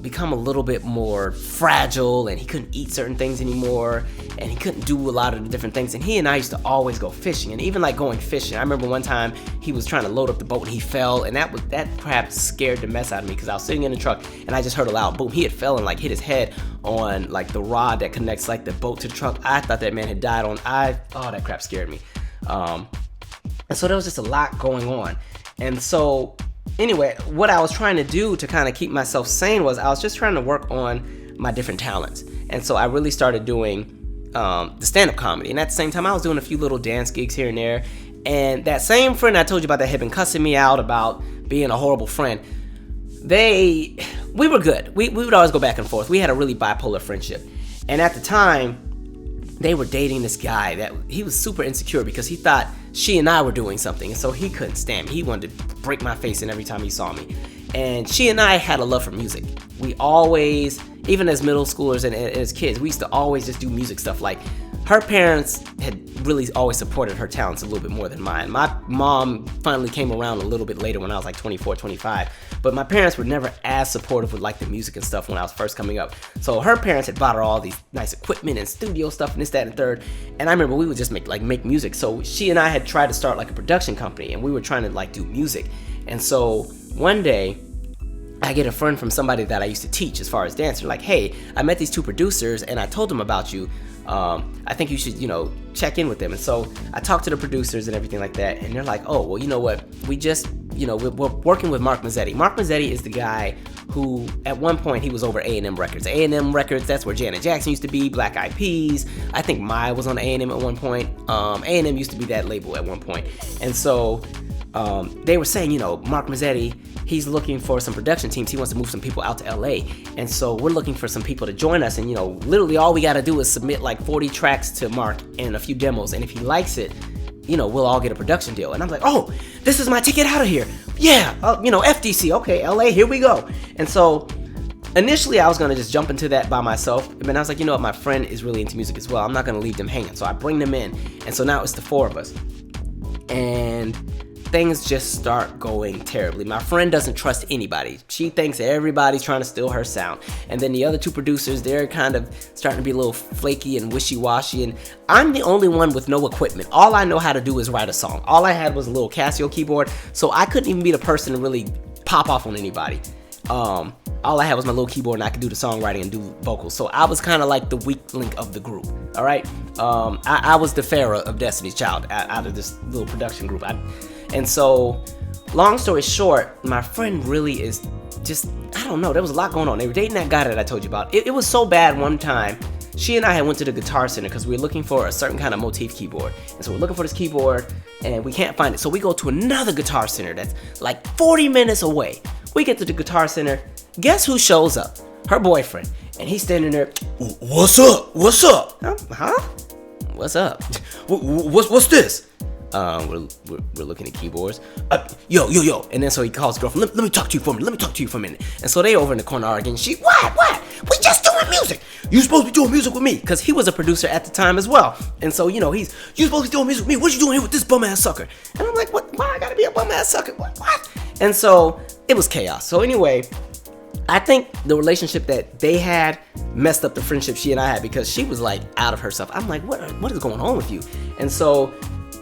[SPEAKER 1] become a little bit more fragile, and he couldn't eat certain things anymore, and he couldn't do a lot of the different things. And he and I used to always go fishing, and even like going fishing. I remember one time he was trying to load up the boat and he fell, and that perhaps scared the mess out of me because I was sitting in the truck and I just heard a loud boom. He had fell and like hit his head on like the rod that connects like the boat to the truck. I thought that man had died that crap scared me. And so there was just a lot going on. And so anyway, what I was trying to do to kind of keep myself sane was I was just trying to work on my different talents. And so I really started doing the stand-up comedy. And at the same time, I was doing a few little dance gigs here and there. And that same friend I told you about that had been cussing me out about being a horrible friend, we were good. We would always go back and forth. We had a really bipolar friendship. And at the time, they were dating this guy that he was super insecure because he thought she and I were doing something. And so he couldn't stand me. He wanted to break my face in every time he saw me. And she and I had a love for music. We always, even as middle schoolers and as kids, we used to always just do music stuff. Like, her parents had really always supported her talents a little bit more than mine. My mom finally came around a little bit later when I was like 24, 25. But my parents were never as supportive with like the music and stuff when I was first coming up. So her parents had bought her all these nice equipment and studio stuff and this, that, and third. And I remember we would just make music. So she and I had tried to start like a production company, and we were trying to like do music. And so one day, I get a friend from somebody that I used to teach as far as dance. They're like, hey, I met these two producers and I told them about you. I think you should, check in with them. And so I talked to the producers and everything like that. And they're like, oh, well, you know what? We just, we're working with Mark Mazzetti. Mark Mazzetti is the guy who, at one point, he was over A&M Records. A&M Records, that's where Janet Jackson used to be, Black Eyed Peas. I think Maya was on A&M at one point. A&M used to be that label at one point. And so they were saying, Mark Mazzetti, he's looking for some production teams. He wants to move some people out to LA. And so we're looking for some people to join us. And, literally all we got to do is submit like 40 tracks to Mark and a few demos. And if he likes it, we'll all get a production deal. And I'm like, oh, this is my ticket out of here. Yeah, FDC. Okay, LA, here we go. And so initially I was going to just jump into that by myself. But I was like, my friend is really into music as well. I'm not going to leave them hanging. So I bring them in. And so now it's the four of us. And things just start going terribly. My friend doesn't trust anybody. She thinks everybody's trying to steal her sound. And then the other two producers, they're kind of starting to be a little flaky and wishy-washy. And I'm the only one with no equipment. All I know how to do is write a song. All I had was a little Casio keyboard, so I couldn't even be the person to really pop off on anybody. All I had was my little keyboard, and I could do the songwriting and do vocals. So I was kind of like the weak link of the group. All right, I was the Pharaoh of Destiny's Child out of this little production group. And so, long story short, my friend really is just, I don't know, there was a lot going on. They were dating that guy that I told you about. It was so bad one time, she and I had went to the Guitar Center because we were looking for a certain kind of motif keyboard. And so we're looking for this keyboard, and we can't find it. So we go to another Guitar Center that's like 40 minutes away. We get to the Guitar Center. Guess who shows up? Her boyfriend. And he's standing there, what's up? What's up? Huh? What's up? What's this? We're looking at keyboards. Yo. And then so he calls his girlfriend. Let me talk to you for a minute. And so they over in the corner arguing. What? We just doing music. You supposed to be doing music with me. Because he was a producer at the time as well. And so, you supposed to be doing music with me. What you doing here with this bum ass sucker? And I'm like, what? Why I gotta be a bum ass sucker? What? And so it was chaos. So anyway, I think the relationship that they had messed up the friendship she and I had because she was like out of herself. I'm like, what is going on with you? And so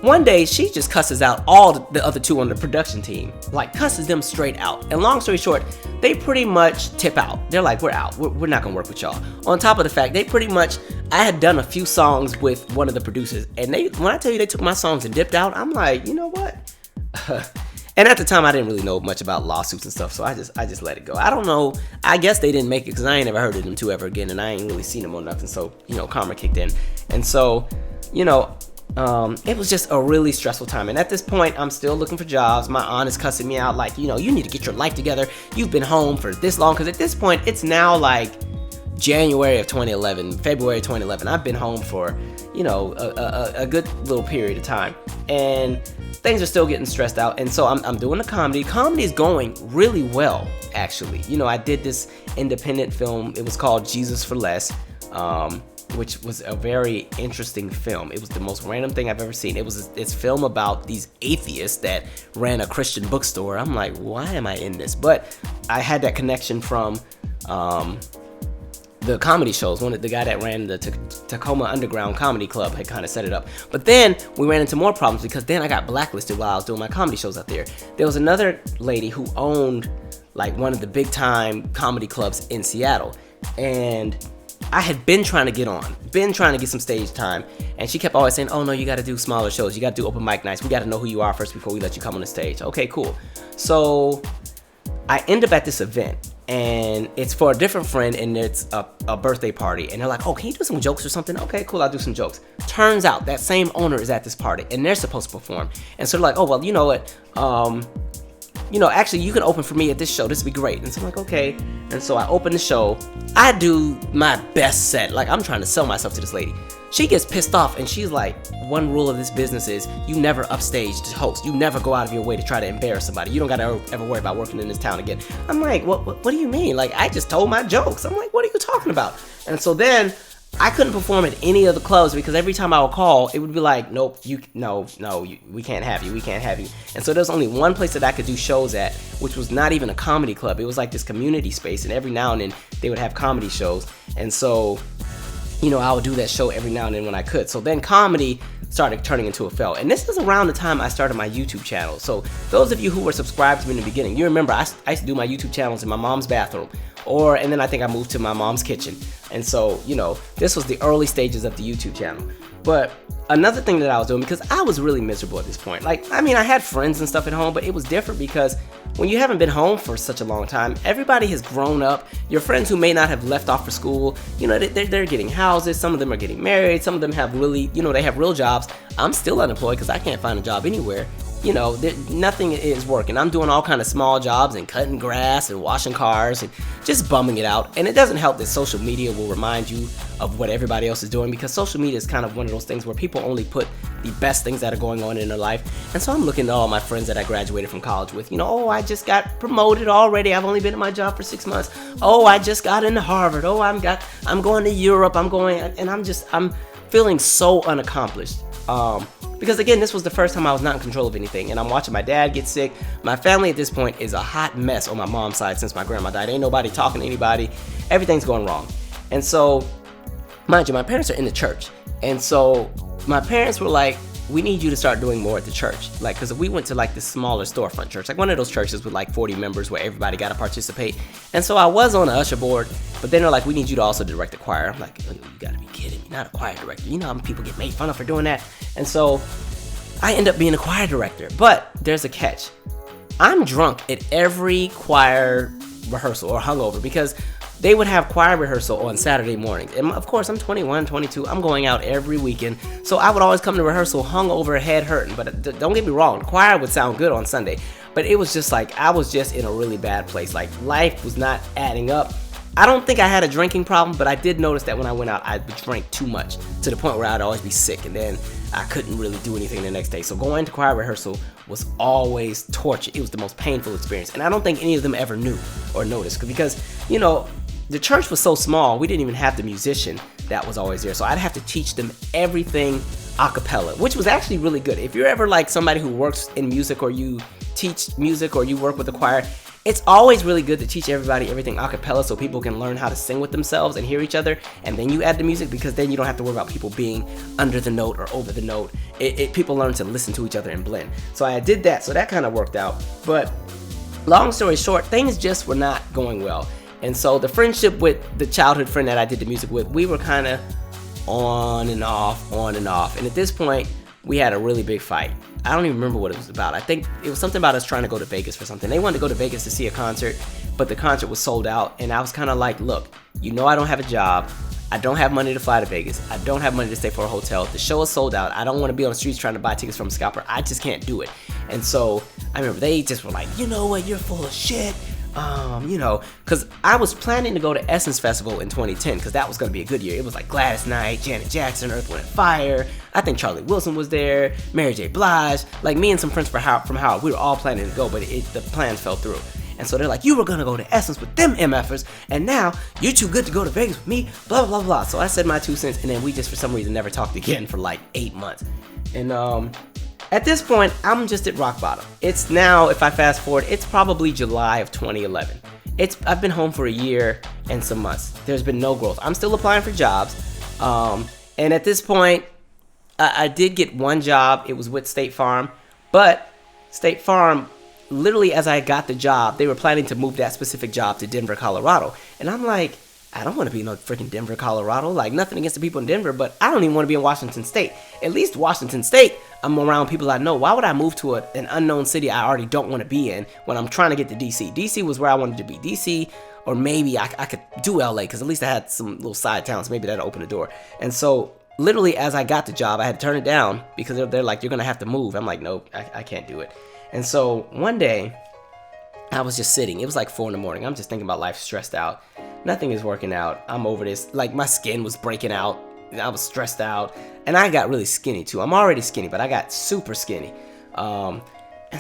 [SPEAKER 1] one day, she just cusses out all the other two on the production team, like cusses them straight out. And long story short, they pretty much tip out. They're like, we're out. We're not going to work with y'all. On top of the fact, I had done a few songs with one of the producers. And when I tell you they took my songs and dipped out, I'm like, you know what? And at the time, I didn't really know much about lawsuits and stuff, so I just let it go. I don't know. I guess they didn't make it because I ain't never heard of them two ever again, and I ain't really seen them or nothing. So, karma kicked in. And so, it was just a really stressful time. And at this point, I'm still looking for jobs. My aunt is cussing me out like, you need to get your life together. You've been home for this long. Because at this point, it's now like January of 2011, February 2011. I've been home for, a good little period of time. And things are still getting stressed out. And so I'm doing the comedy. Comedy is going really well, actually. I did this independent film. It was called Jesus for Less. Which was a very interesting film. It was the most random thing I've ever seen. It's film about these atheists that ran a Christian bookstore. I'm like, why am I in this? But I had that connection from the comedy shows. The guy that ran the Tacoma Underground Comedy Club had kind of set it up. But then we ran into more problems because then I got blacklisted while I was doing my comedy shows out there. There was another lady who owned like one of the big time comedy clubs in Seattle. And I had been trying to get some stage time, and she kept always saying, oh no, you gotta do smaller shows, you gotta do open mic nights, we gotta know who you are first before we let you come on the stage. Okay, cool. So I end up at this event, and it's for a different friend, and it's a birthday party. And they're like, oh, can you do some jokes or something? Okay, cool, I'll do some jokes. Turns out that same owner is at this party, and they're supposed to perform. And so they're like, oh, well, you know what? Actually, you can open for me at this show. This would be great. And so I'm like, okay. And so I open the show. I do my best set. Like, I'm trying to sell myself to this lady. She gets pissed off, and she's like, one rule of this business is you never upstage to host. You never go out of your way to try to embarrass somebody. You don't got to ever worry about working in this town again. I'm like, what do you mean? Like, I just told my jokes. I'm like, what are you talking about? And so then I couldn't perform at any of the clubs because every time I would call, it would be like, nope, we can't have you. And so there's only one place that I could do shows at, which was not even a comedy club. It was like this community space, and every now and then they would have comedy shows. And so, I would do that show every now and then when I could. So then comedy started turning into a fail. And this is around the time I started my YouTube channel. So those of you who were subscribed to me in the beginning, you remember I used to do my YouTube channels in my mom's bathroom. And then I think I moved to my mom's kitchen. And so, this was the early stages of the YouTube channel. But another thing that I was doing, because I was really miserable at this point. Like, I had friends and stuff at home, but it was different because when you haven't been home for such a long time, everybody has grown up. Your friends who may not have left off for school, they're getting houses. Some of them are getting married. Some of them have really, they have real jobs. I'm still unemployed because I can't find a job anywhere. Nothing is working. I'm doing all kind of small jobs and cutting grass and washing cars and just bumming it out. And it doesn't help that social media will remind you of what everybody else is doing, because social media is kind of one of those things where people only put the best things that are going on in their life. And so I'm looking at all my friends that I graduated from college with. I just got promoted already. I've only been at my job for 6 months. Oh, I just got into Harvard. Oh, I'm going to Europe. And I'm feeling so unaccomplished. Because again, this was the first time I was not in control of anything, and I'm watching my dad get sick. My family at this point is a hot mess on my mom's side since my grandma died. Ain't nobody talking to anybody. Everything's going wrong. And so, mind you, my parents are in the church. And so my parents were like, we need you to start doing more at the church. Like, because we went to like this smaller storefront church, like one of those churches with like 40 members where everybody got to participate. And so I was on the usher board, but then they're like, we need you to also direct the choir. I'm like, oh, you got to be kidding me, not a choir director. You know how many people get made fun of for doing that? And so I end up being a choir director, but there's a catch. I'm drunk at every choir rehearsal or hungover, because they would have choir rehearsal on Saturday mornings. And of course, I'm 21, 22. I'm going out every weekend. So I would always come to rehearsal hungover, head hurting. But don't get me wrong, the choir would sound good on Sunday. But it was just like, I was just in a really bad place. Like, life was not adding up. I don't think I had a drinking problem, but I did notice that when I went out, I drank too much to the point where I'd always be sick, and then I couldn't really do anything the next day. So going to choir rehearsal was always torture. It was the most painful experience, and I don't think any of them ever knew or noticed, because, the church was so small, we didn't even have the musician that was always there. So I'd have to teach them everything a cappella, which was actually really good. If you're ever like somebody who works in music, or you teach music, or you work with a choir, it's always really good to teach everybody everything a cappella so people can learn how to sing with themselves and hear each other, and then you add the music, because then you don't have to worry about people being under the note or over the note. People learn to listen to each other and blend. So I did that, so that kind of worked out. But long story short, things just were not going well. And so the friendship with the childhood friend that I did the music with, we were kind of on and off. And at this point, we had a really big fight. I don't even remember what it was about. I think it was something about us trying to go to Vegas for something. They wanted to go to Vegas to see a concert, but the concert was sold out. And I was kind of like, look, I don't have a job. I don't have money to fly to Vegas. I don't have money to stay for a hotel. The show is sold out. I don't want to be on the streets trying to buy tickets from a scalper. I just can't do it. And so I remember they just were like, you know what, you're full of shit. Because I was planning to go to Essence Festival in 2010, because that was going to be a good year. It was like Gladys Knight, Janet Jackson, Earth, Wind & Fire. I think Charlie Wilson was there, Mary J. Blige. Like, me and some friends from Howard, we were all planning to go, but the plans fell through. And so they're like, you were going to go to Essence with them MFers, and now you're too good to go to Vegas with me, blah, blah, blah. So I said my 2 cents, and then we just, for some reason, never talked again for like 8 months. And at this point, I'm just at rock bottom. It's now, if I fast forward, it's probably July of 2011. I've been home for a year and some months. There's been no growth. I'm still applying for jobs. And at this point, I did get one job. It was with State Farm. But State Farm, literally as I got the job, they were planning to move that specific job to Denver, Colorado. And I'm like, I don't want to be in no freaking Denver, Colorado. Like, nothing against the people in Denver, but I don't even want to be in Washington State. At least Washington State, I'm around people I know. Why would I move to an unknown city I already don't want to be in when I'm trying to get to DC? DC was where I wanted to be. DC, or maybe I could do LA, because at least I had some little side towns. Maybe that'll open the door. And so, literally, as I got the job, I had to turn it down because they're like, you're going to have to move. I'm like, nope, I can't do it. And so, one day, I was just sitting. It was like 4 a.m. I'm just thinking about life, stressed out. Nothing is working out. I'm over this. Like, my skin was breaking out. I was stressed out. And I got really skinny, too. I'm already skinny, but I got super skinny. And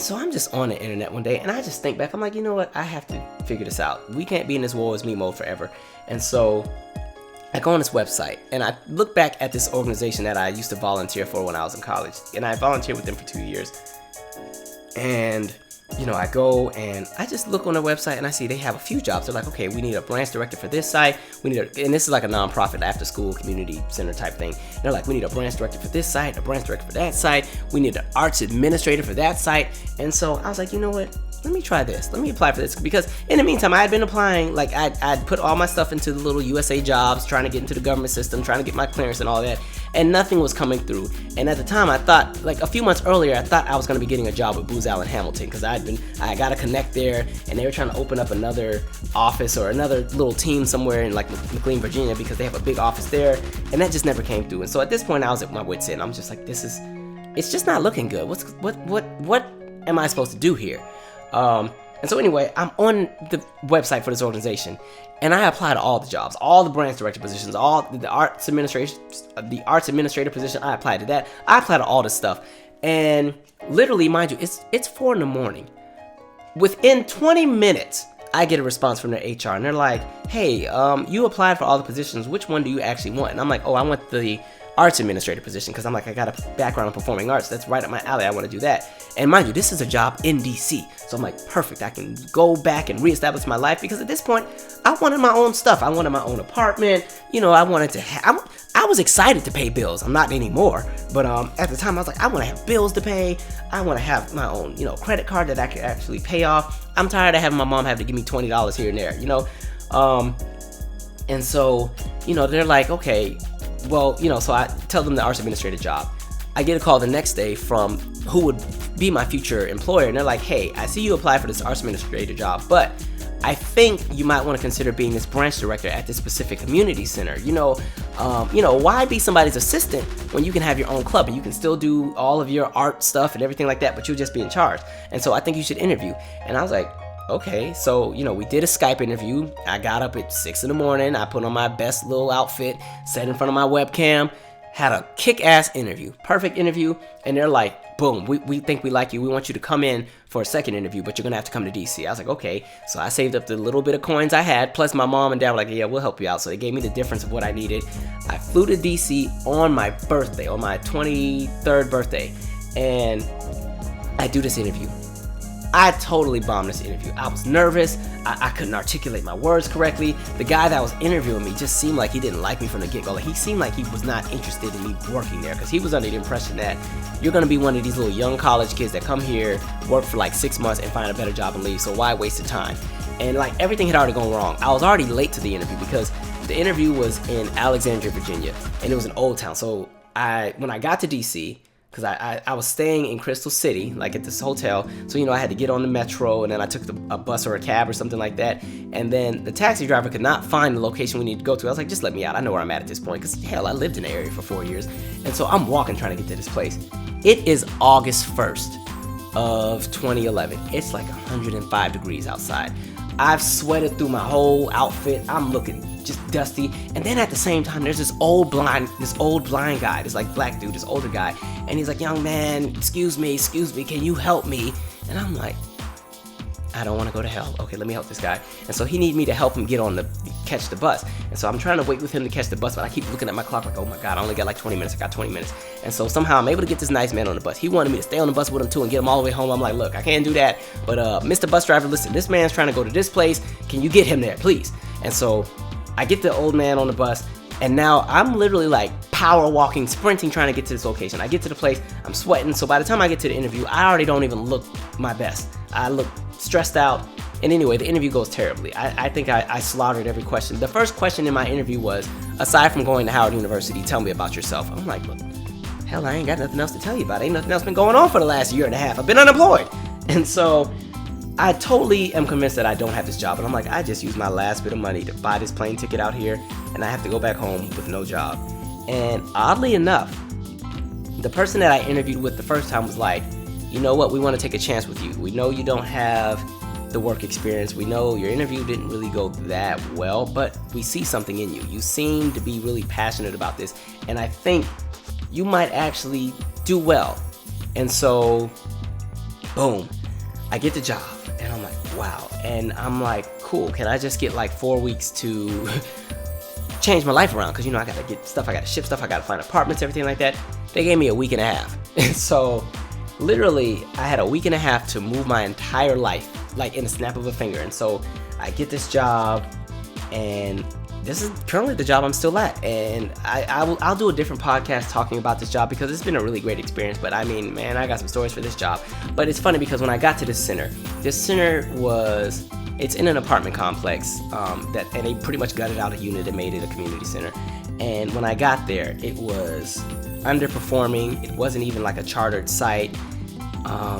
[SPEAKER 1] so I'm just on the internet one day, and I just think back. I'm like, you know what? I have to figure this out. We can't be in this woe is me mode forever. And so I go on this website, and I look back at this organization that I used to volunteer for when I was in college. And I volunteered with them for 2 years. And I go and I just look on their website and I see they have a few jobs. They're like, okay, we need a branch director for this site. And this is like a nonprofit after school community center type thing. And they're like, we need a branch director for this site, a branch director for that site. We need an arts administrator for that site. And so I was like, you know what? Let me try this. Let me apply for this. Because in the meantime, I had been applying. Like, I'd put all my stuff into the little USA jobs, trying to get into the government system, trying to get my clearance and all that. And nothing was coming through. And at the time, I thought, like a few months earlier, I thought I was going to be getting a job with Booz Allen Hamilton, because I got a connect there, and they were trying to open up another office or another little team somewhere in like McLean, Virginia, because they have a big office there. And that just never came through. And so at this point, I was at my wit's end. I'm just like, it's just not looking good. What am I supposed to do here? And so anyway, I'm on the website for this organization, and I apply to all the jobs, all the branch director positions, all the arts administrator position. I applied to that. I applied to all this stuff, and literally, mind you, it's 4 a.m. Within 20 minutes, I get a response from their HR, and they're like, "Hey, you applied for all the positions. Which one do you actually want?" And I'm like, "Oh, I want the arts administrator position," because I'm like, I got a background in performing arts. That's right up my alley. I want to do that. And mind you, this is a job in DC. So I'm like, perfect. I can go back and reestablish my life, because at this point, I wanted my own stuff. I wanted my own apartment. I wanted to I was excited to pay bills. I'm not anymore. But at the time, I was like, I want to have bills to pay. I want to have my own, credit card that I can actually pay off. I'm tired of having my mom have to give me $20 here and there, And so, they're like, okay, well, so I tell them the arts administrator job. I get a call the next day from who would be my future employer, and they're like, hey, I see you apply for this arts administrator job, but I think you might want to consider being this branch director at this specific community center. Why be somebody's assistant when you can have your own club and you can still do all of your art stuff and everything like that, but you'll just be in charge. And so I think you should interview. And I was like, okay. So, we did a Skype interview. I got up at 6 a.m. I put on my best little outfit, sat in front of my webcam, had a kick-ass interview, perfect interview. And they're like, boom, we think we like you. We want you to come in for a second interview, but you're going to have to come to DC. I was like, okay. So I saved up the little bit of coins I had, plus my mom and dad were like, yeah, we'll help you out. So they gave me the difference of what I needed. I flew to DC on my birthday, on my 23rd birthday, and I do this interview. I totally bombed this interview. I was nervous. I couldn't articulate my words correctly. The guy that was interviewing me just seemed like he didn't like me from the get-go. Like, he seemed like he was not interested in me working there, because he was under the impression that you're going to be one of these little young college kids that come here, work for like 6 months, and find a better job and leave. So why waste the time? And like, everything had already gone wrong. I was already late to the interview because the interview was in Alexandria, Virginia, and it was an old town. So when I got to DC, because I was staying in Crystal City, like at this hotel. So, I had to get on the metro, and then I took a bus or a cab or something like that. And then the taxi driver could not find the location we need to go to. I was like, just let me out. I know where I'm at this point, because hell, I lived in the area for 4 years. And so I'm walking trying to get to this place. It is August 1st of 2011. It's like 105 degrees outside. I've sweated through my whole outfit. I'm looking just dusty. And then at the same time, there's this old blind guy, this like black dude, this older guy. And he's like, young man, excuse me, can you help me? And I'm like, I don't want to go to hell. Okay, let me help this guy. And so he needed me to help him catch the bus. And so I'm trying to wait with him to catch the bus, but I keep looking at my clock like, oh my God, I only got like 20 minutes. I got 20 minutes. And so somehow I'm able to get this nice man on the bus. He wanted me to stay on the bus with him too and get him all the way home. I'm like, look, I can't do that. But Mr. Bus Driver, listen, this man's trying to go to this place. Can you get him there, please? And so I get the old man on the bus, and now I'm literally like power walking, sprinting, trying to get to this location. I get to the place, I'm sweating. So by the time I get to the interview, I already don't even look my best. I look stressed out, And anyway, the interview goes terribly. I think I slaughtered every question. The first question in my interview was, aside from going to Howard University, tell me about yourself. I'm like, well, hell, I ain't got nothing else to tell you about. Ain't nothing else been going on for the last year and a half. I've been unemployed. And so I totally am convinced that I don't have this job. And I'm like, I just used my last bit of money to buy this plane ticket out here, and I have to go back home with no job. And oddly enough, the person that I interviewed with the first time was like, you know what, we want to take a chance with you. We know you don't have the work experience. We know your interview didn't really go that well, but we see something in you. You seem to be really passionate about this, and I think you might actually do well. And so, boom, I get the job, and I'm like, wow. And I'm like, cool, can I just get like 4 weeks to change my life around? Because, you know, I got to get stuff, I got to ship stuff, I got to find apartments, everything like that. They gave me a week and a half. And so, literally, I had a week and a half to move my entire life, like in a snap of a finger. And so I get this job, and this is currently the job I'm still at. And I'll do a different podcast talking about this job because it's been a really great experience. But I mean, man, I got some stories for this job. But it's funny because when I got to this center it's in an apartment complex and they pretty much gutted out a unit and made it a community center. And when I got there, it was underperforming. It wasn't even like a chartered site.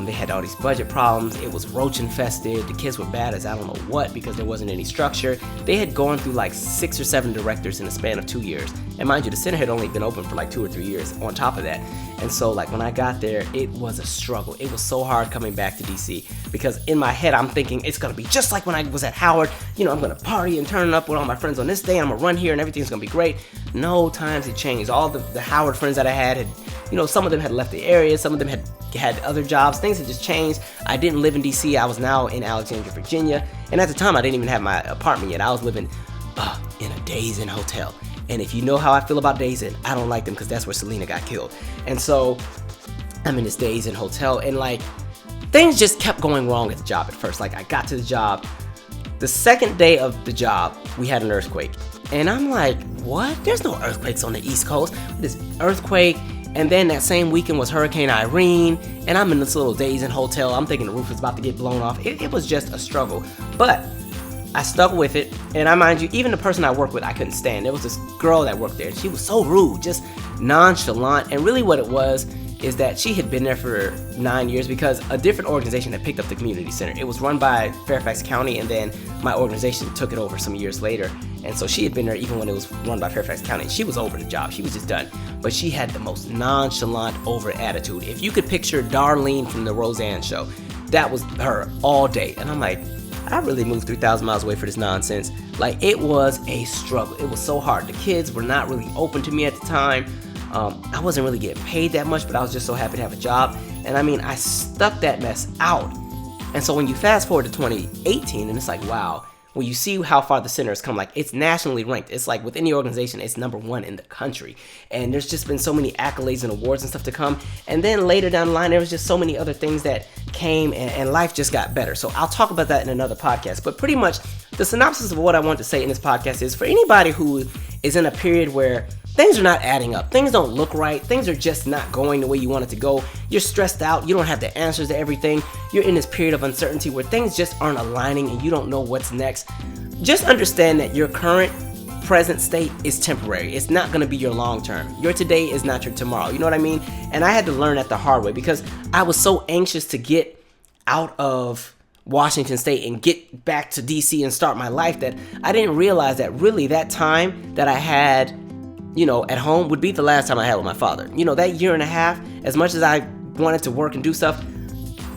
[SPEAKER 1] They had all these budget problems. It was roach infested. The kids were bad as I don't know what because there wasn't any structure. They had gone through like 6 or 7 directors in a span of 2 years. And mind you, the center had only been open for like 2 or 3 years on top of that. And so like when I got there, it was a struggle. It was so hard coming back to DC because in my head, I'm thinking it's going to be just like when I was at Howard. You know, I'm going to party and turn up with all my friends on this day. I'm going to run here and everything's going to be great. No, times had changed. All the Howard friends that I had, you know, some of them had left the area. Some of them had other jobs. Things had just changed. I didn't live in DC. I was now in Alexandria, Virginia. And at the time, I didn't even have my apartment yet. I was living in a Days Inn hotel. And if you know how I feel about Days Inn, I don't like them because that's where Selena got killed. And so I'm in this Days Inn hotel, and like things just kept going wrong at the job at first. Like I got to the job. The second day of the job, we had an earthquake. And I'm like, what? There's no earthquakes on the East Coast. This earthquake. And then that same weekend was Hurricane Irene, and I'm in this little Days Inn hotel. I'm thinking the roof is about to get blown off. It was just a struggle. But I stuck with it, and I mind you, even the person I worked with, I couldn't stand. There was this girl that worked there. She was so rude, just nonchalant, and really what it was is that she had been there for 9 years because a different organization had picked up the community center. It was run by Fairfax County, and then my organization took it over some years later. And so she had been there even when it was run by Fairfax County. She was over the job. She was just done. But she had the most nonchalant, over attitude. If you could picture Darlene from the Roseanne show, that was her all day. And I'm like, I really moved 3,000 miles away for this nonsense. Like, it was a struggle. It was so hard. The kids were not really open to me at the time. I wasn't really getting paid that much, but I was just so happy to have a job. And I mean, I stuck that mess out. And so when you fast forward to 2018, and it's like, wow, when you see how far the center has come, like it's nationally ranked. It's like within the organization, it's #1 in the country. And there's just been so many accolades and awards and stuff to come. And then later down the line, there was just so many other things that came and life just got better. So I'll talk about that in another podcast. But pretty much the synopsis of what I want to say in this podcast is for anybody who is in a period where things are not adding up, things don't look right, things are just not going the way you want it to go, you're stressed out, you don't have the answers to everything, you're in this period of uncertainty where things just aren't aligning and you don't know what's next, just understand that your current present state is temporary. It's not going to be your long term. Your today is not your tomorrow. You know what I mean? And I had to learn that the hard way because I was so anxious to get out of Washington State and get back to DC and start my life that I didn't realize that really that time that I had, you know, at home would be the last time I had with my father. You know, that year and a half, as much as I wanted to work and do stuff,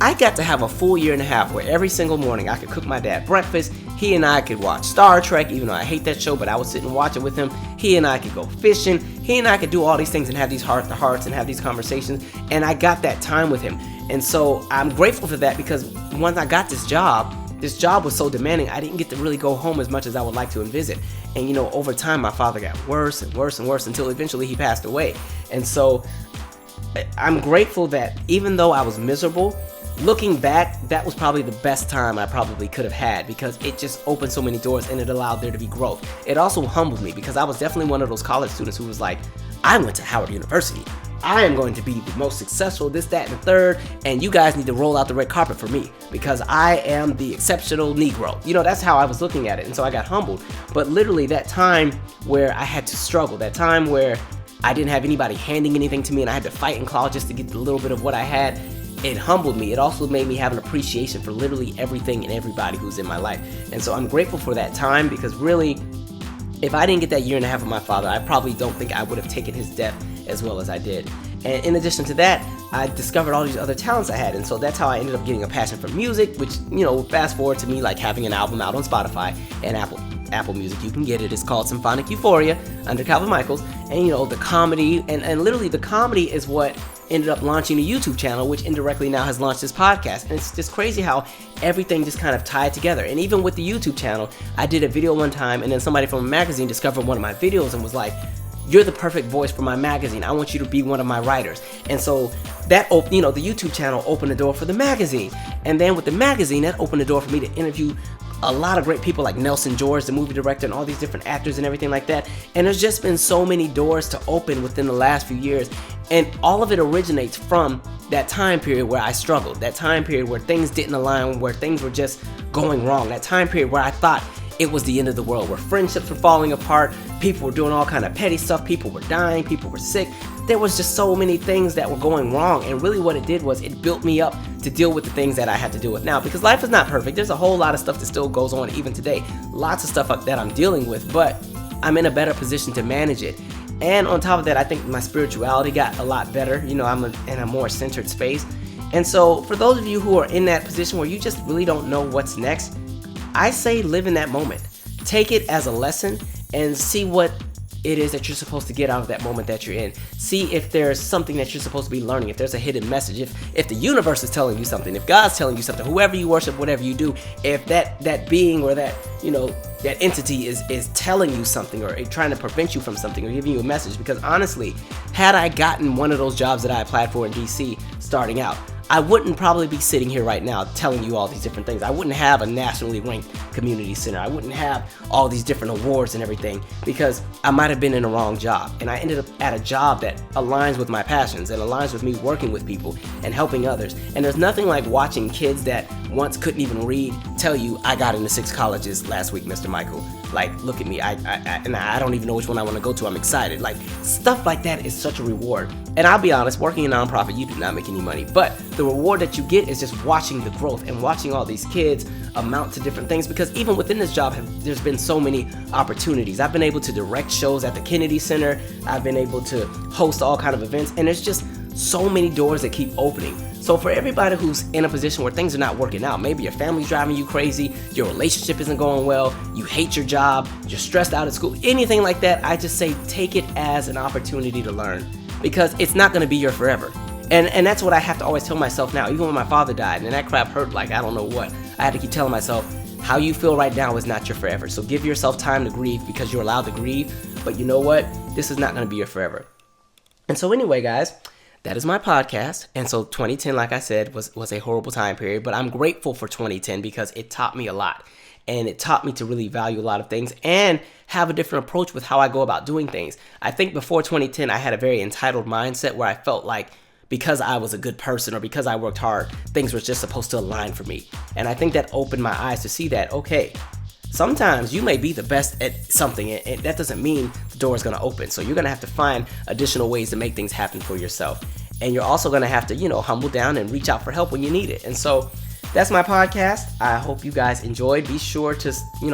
[SPEAKER 1] I got to have a full year and a half where every single morning I could cook my dad breakfast. He and I could watch Star Trek, even though I hate that show, but I would sit and watch it with him. He and I could go fishing. He and I could do all these things and have these heart-to-hearts and have these conversations. And I got that time with him. And so I'm grateful for that because once I got this job was so demanding, I didn't get to really go home as much as I would like to and visit. And, you know, over time, my father got worse and worse and worse until eventually he passed away. And so I'm grateful that even though I was miserable, looking back, that was probably the best time I probably could have had because it just opened so many doors and it allowed there to be growth. It also humbled me because I was definitely one of those college students who was like, I went to Howard University. I am going to be the most successful, this, that, and the third, and you guys need to roll out the red carpet for me because I am the exceptional Negro. That's how I was looking at it, and so I got humbled. But literally that time where I had to struggle, that time where I didn't have anybody handing anything to me and I had to fight and claw just to get the little bit of what I had, it humbled me. It also made me have an appreciation for literally everything and everybody who's in my life. And so I'm grateful for that time because really, if I didn't get that year and a half with my father, I probably don't think I would have taken his death as well as I did. And in addition to that, I discovered all these other talents I had. And so that's how I ended up getting a passion for music, which, fast forward to me like having an album out on Spotify and Apple Music. You can get it. It's called Symphonic Euphoria under Calvin Michaels. And, the comedy, and literally the comedy is what ended up launching a YouTube channel, which indirectly now has launched this podcast. And it's just crazy how everything just kind of tied together. And even with the YouTube channel, I did a video one time, and then somebody from a magazine discovered one of my videos and was like, "You're the perfect voice for my magazine. I want you to be one of my writers." And so that, the YouTube channel opened the door for the magazine. And then with the magazine, that opened the door for me to interview a lot of great people like Nelson George, the movie director, and all these different actors and everything like that. And there's just been so many doors to open within the last few years. And all of it originates from that time period where I struggled, that time period where things didn't align, where things were just going wrong, that time period where I thought it was the end of the world, where friendships were falling apart, people were doing all kind of petty stuff, people were dying, people were sick. There was just so many things that were going wrong, and really what it did was it built me up to deal with the things that I had to deal with now, because life is not perfect. There's a whole lot of stuff that still goes on even today, lots of stuff that I'm dealing with, but I'm in a better position to manage it. And on top of that, I think my spirituality got a lot better. I'm in a more centered space. And so for those of you who are in that position where you just really don't know what's next, I say live in that moment. Take it as a lesson and see what it is that you're supposed to get out of that moment that you're in. See if there's something that you're supposed to be learning, if there's a hidden message, if the universe is telling you something, if God's telling you something, whoever you worship, whatever you do, if that being or that entity is telling you something or trying to prevent you from something or giving you a message. Because honestly, had I gotten one of those jobs that I applied for in DC starting out, I wouldn't probably be sitting here right now telling you all these different things. I wouldn't have a nationally ranked community center. I wouldn't have all these different awards and everything because I might have been in the wrong job. And I ended up at a job that aligns with my passions and aligns with me working with people and helping others. And there's nothing like watching kids that once couldn't even read tell you, "I got into 6 colleges last week, Mr. Michael. Like, look at me. I don't even know which one I want to go to. I'm excited." Like, stuff like that is such a reward. And I'll be honest, working in a nonprofit, you do not make any money. But the reward that you get is just watching the growth and watching all these kids amount to different things. Because even within this job, there's been so many opportunities. I've been able to direct shows at the Kennedy Center. I've been able to host all kind of events. And there's just so many doors that keep opening. So for everybody who's in a position where things are not working out, maybe your family's driving you crazy, your relationship isn't going well, you hate your job, you're stressed out at school, anything like that, I just say take it as an opportunity to learn, because it's not going to be your forever. And that's what I have to always tell myself now. Even when my father died and that crap hurt like I don't know what, I had to keep telling myself, how you feel right now is not your forever. So give yourself time to grieve, because you're allowed to grieve. But you know what? This is not going to be your forever. And so anyway, guys, that is my podcast. And so 2010, like I said, was a horrible time period. But I'm grateful for 2010 because it taught me a lot. And it taught me to really value a lot of things and have a different approach with how I go about doing things. I think before 2010, I had a very entitled mindset where I felt like because I was a good person or because I worked hard, things were just supposed to align for me. And I think that opened my eyes to see that, okay, sometimes you may be the best at something, and that doesn't mean the door is going to open. So you're going to have to find additional ways to make things happen for yourself. And you're also going to have to, humble down and reach out for help when you need it. And so that's my podcast. I hope you guys enjoyed. Be sure to,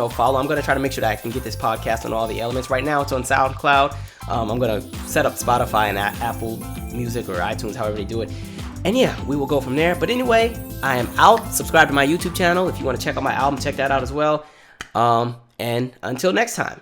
[SPEAKER 1] follow. I'm going to try to make sure that I can get this podcast on all the elements. Right now it's on SoundCloud. I'm going to set up Spotify and Apple Music or iTunes, however they do it. And yeah, we will go from there. But anyway, I am out. Subscribe to my YouTube channel. If you want to check out my album, check that out as well. And until next time.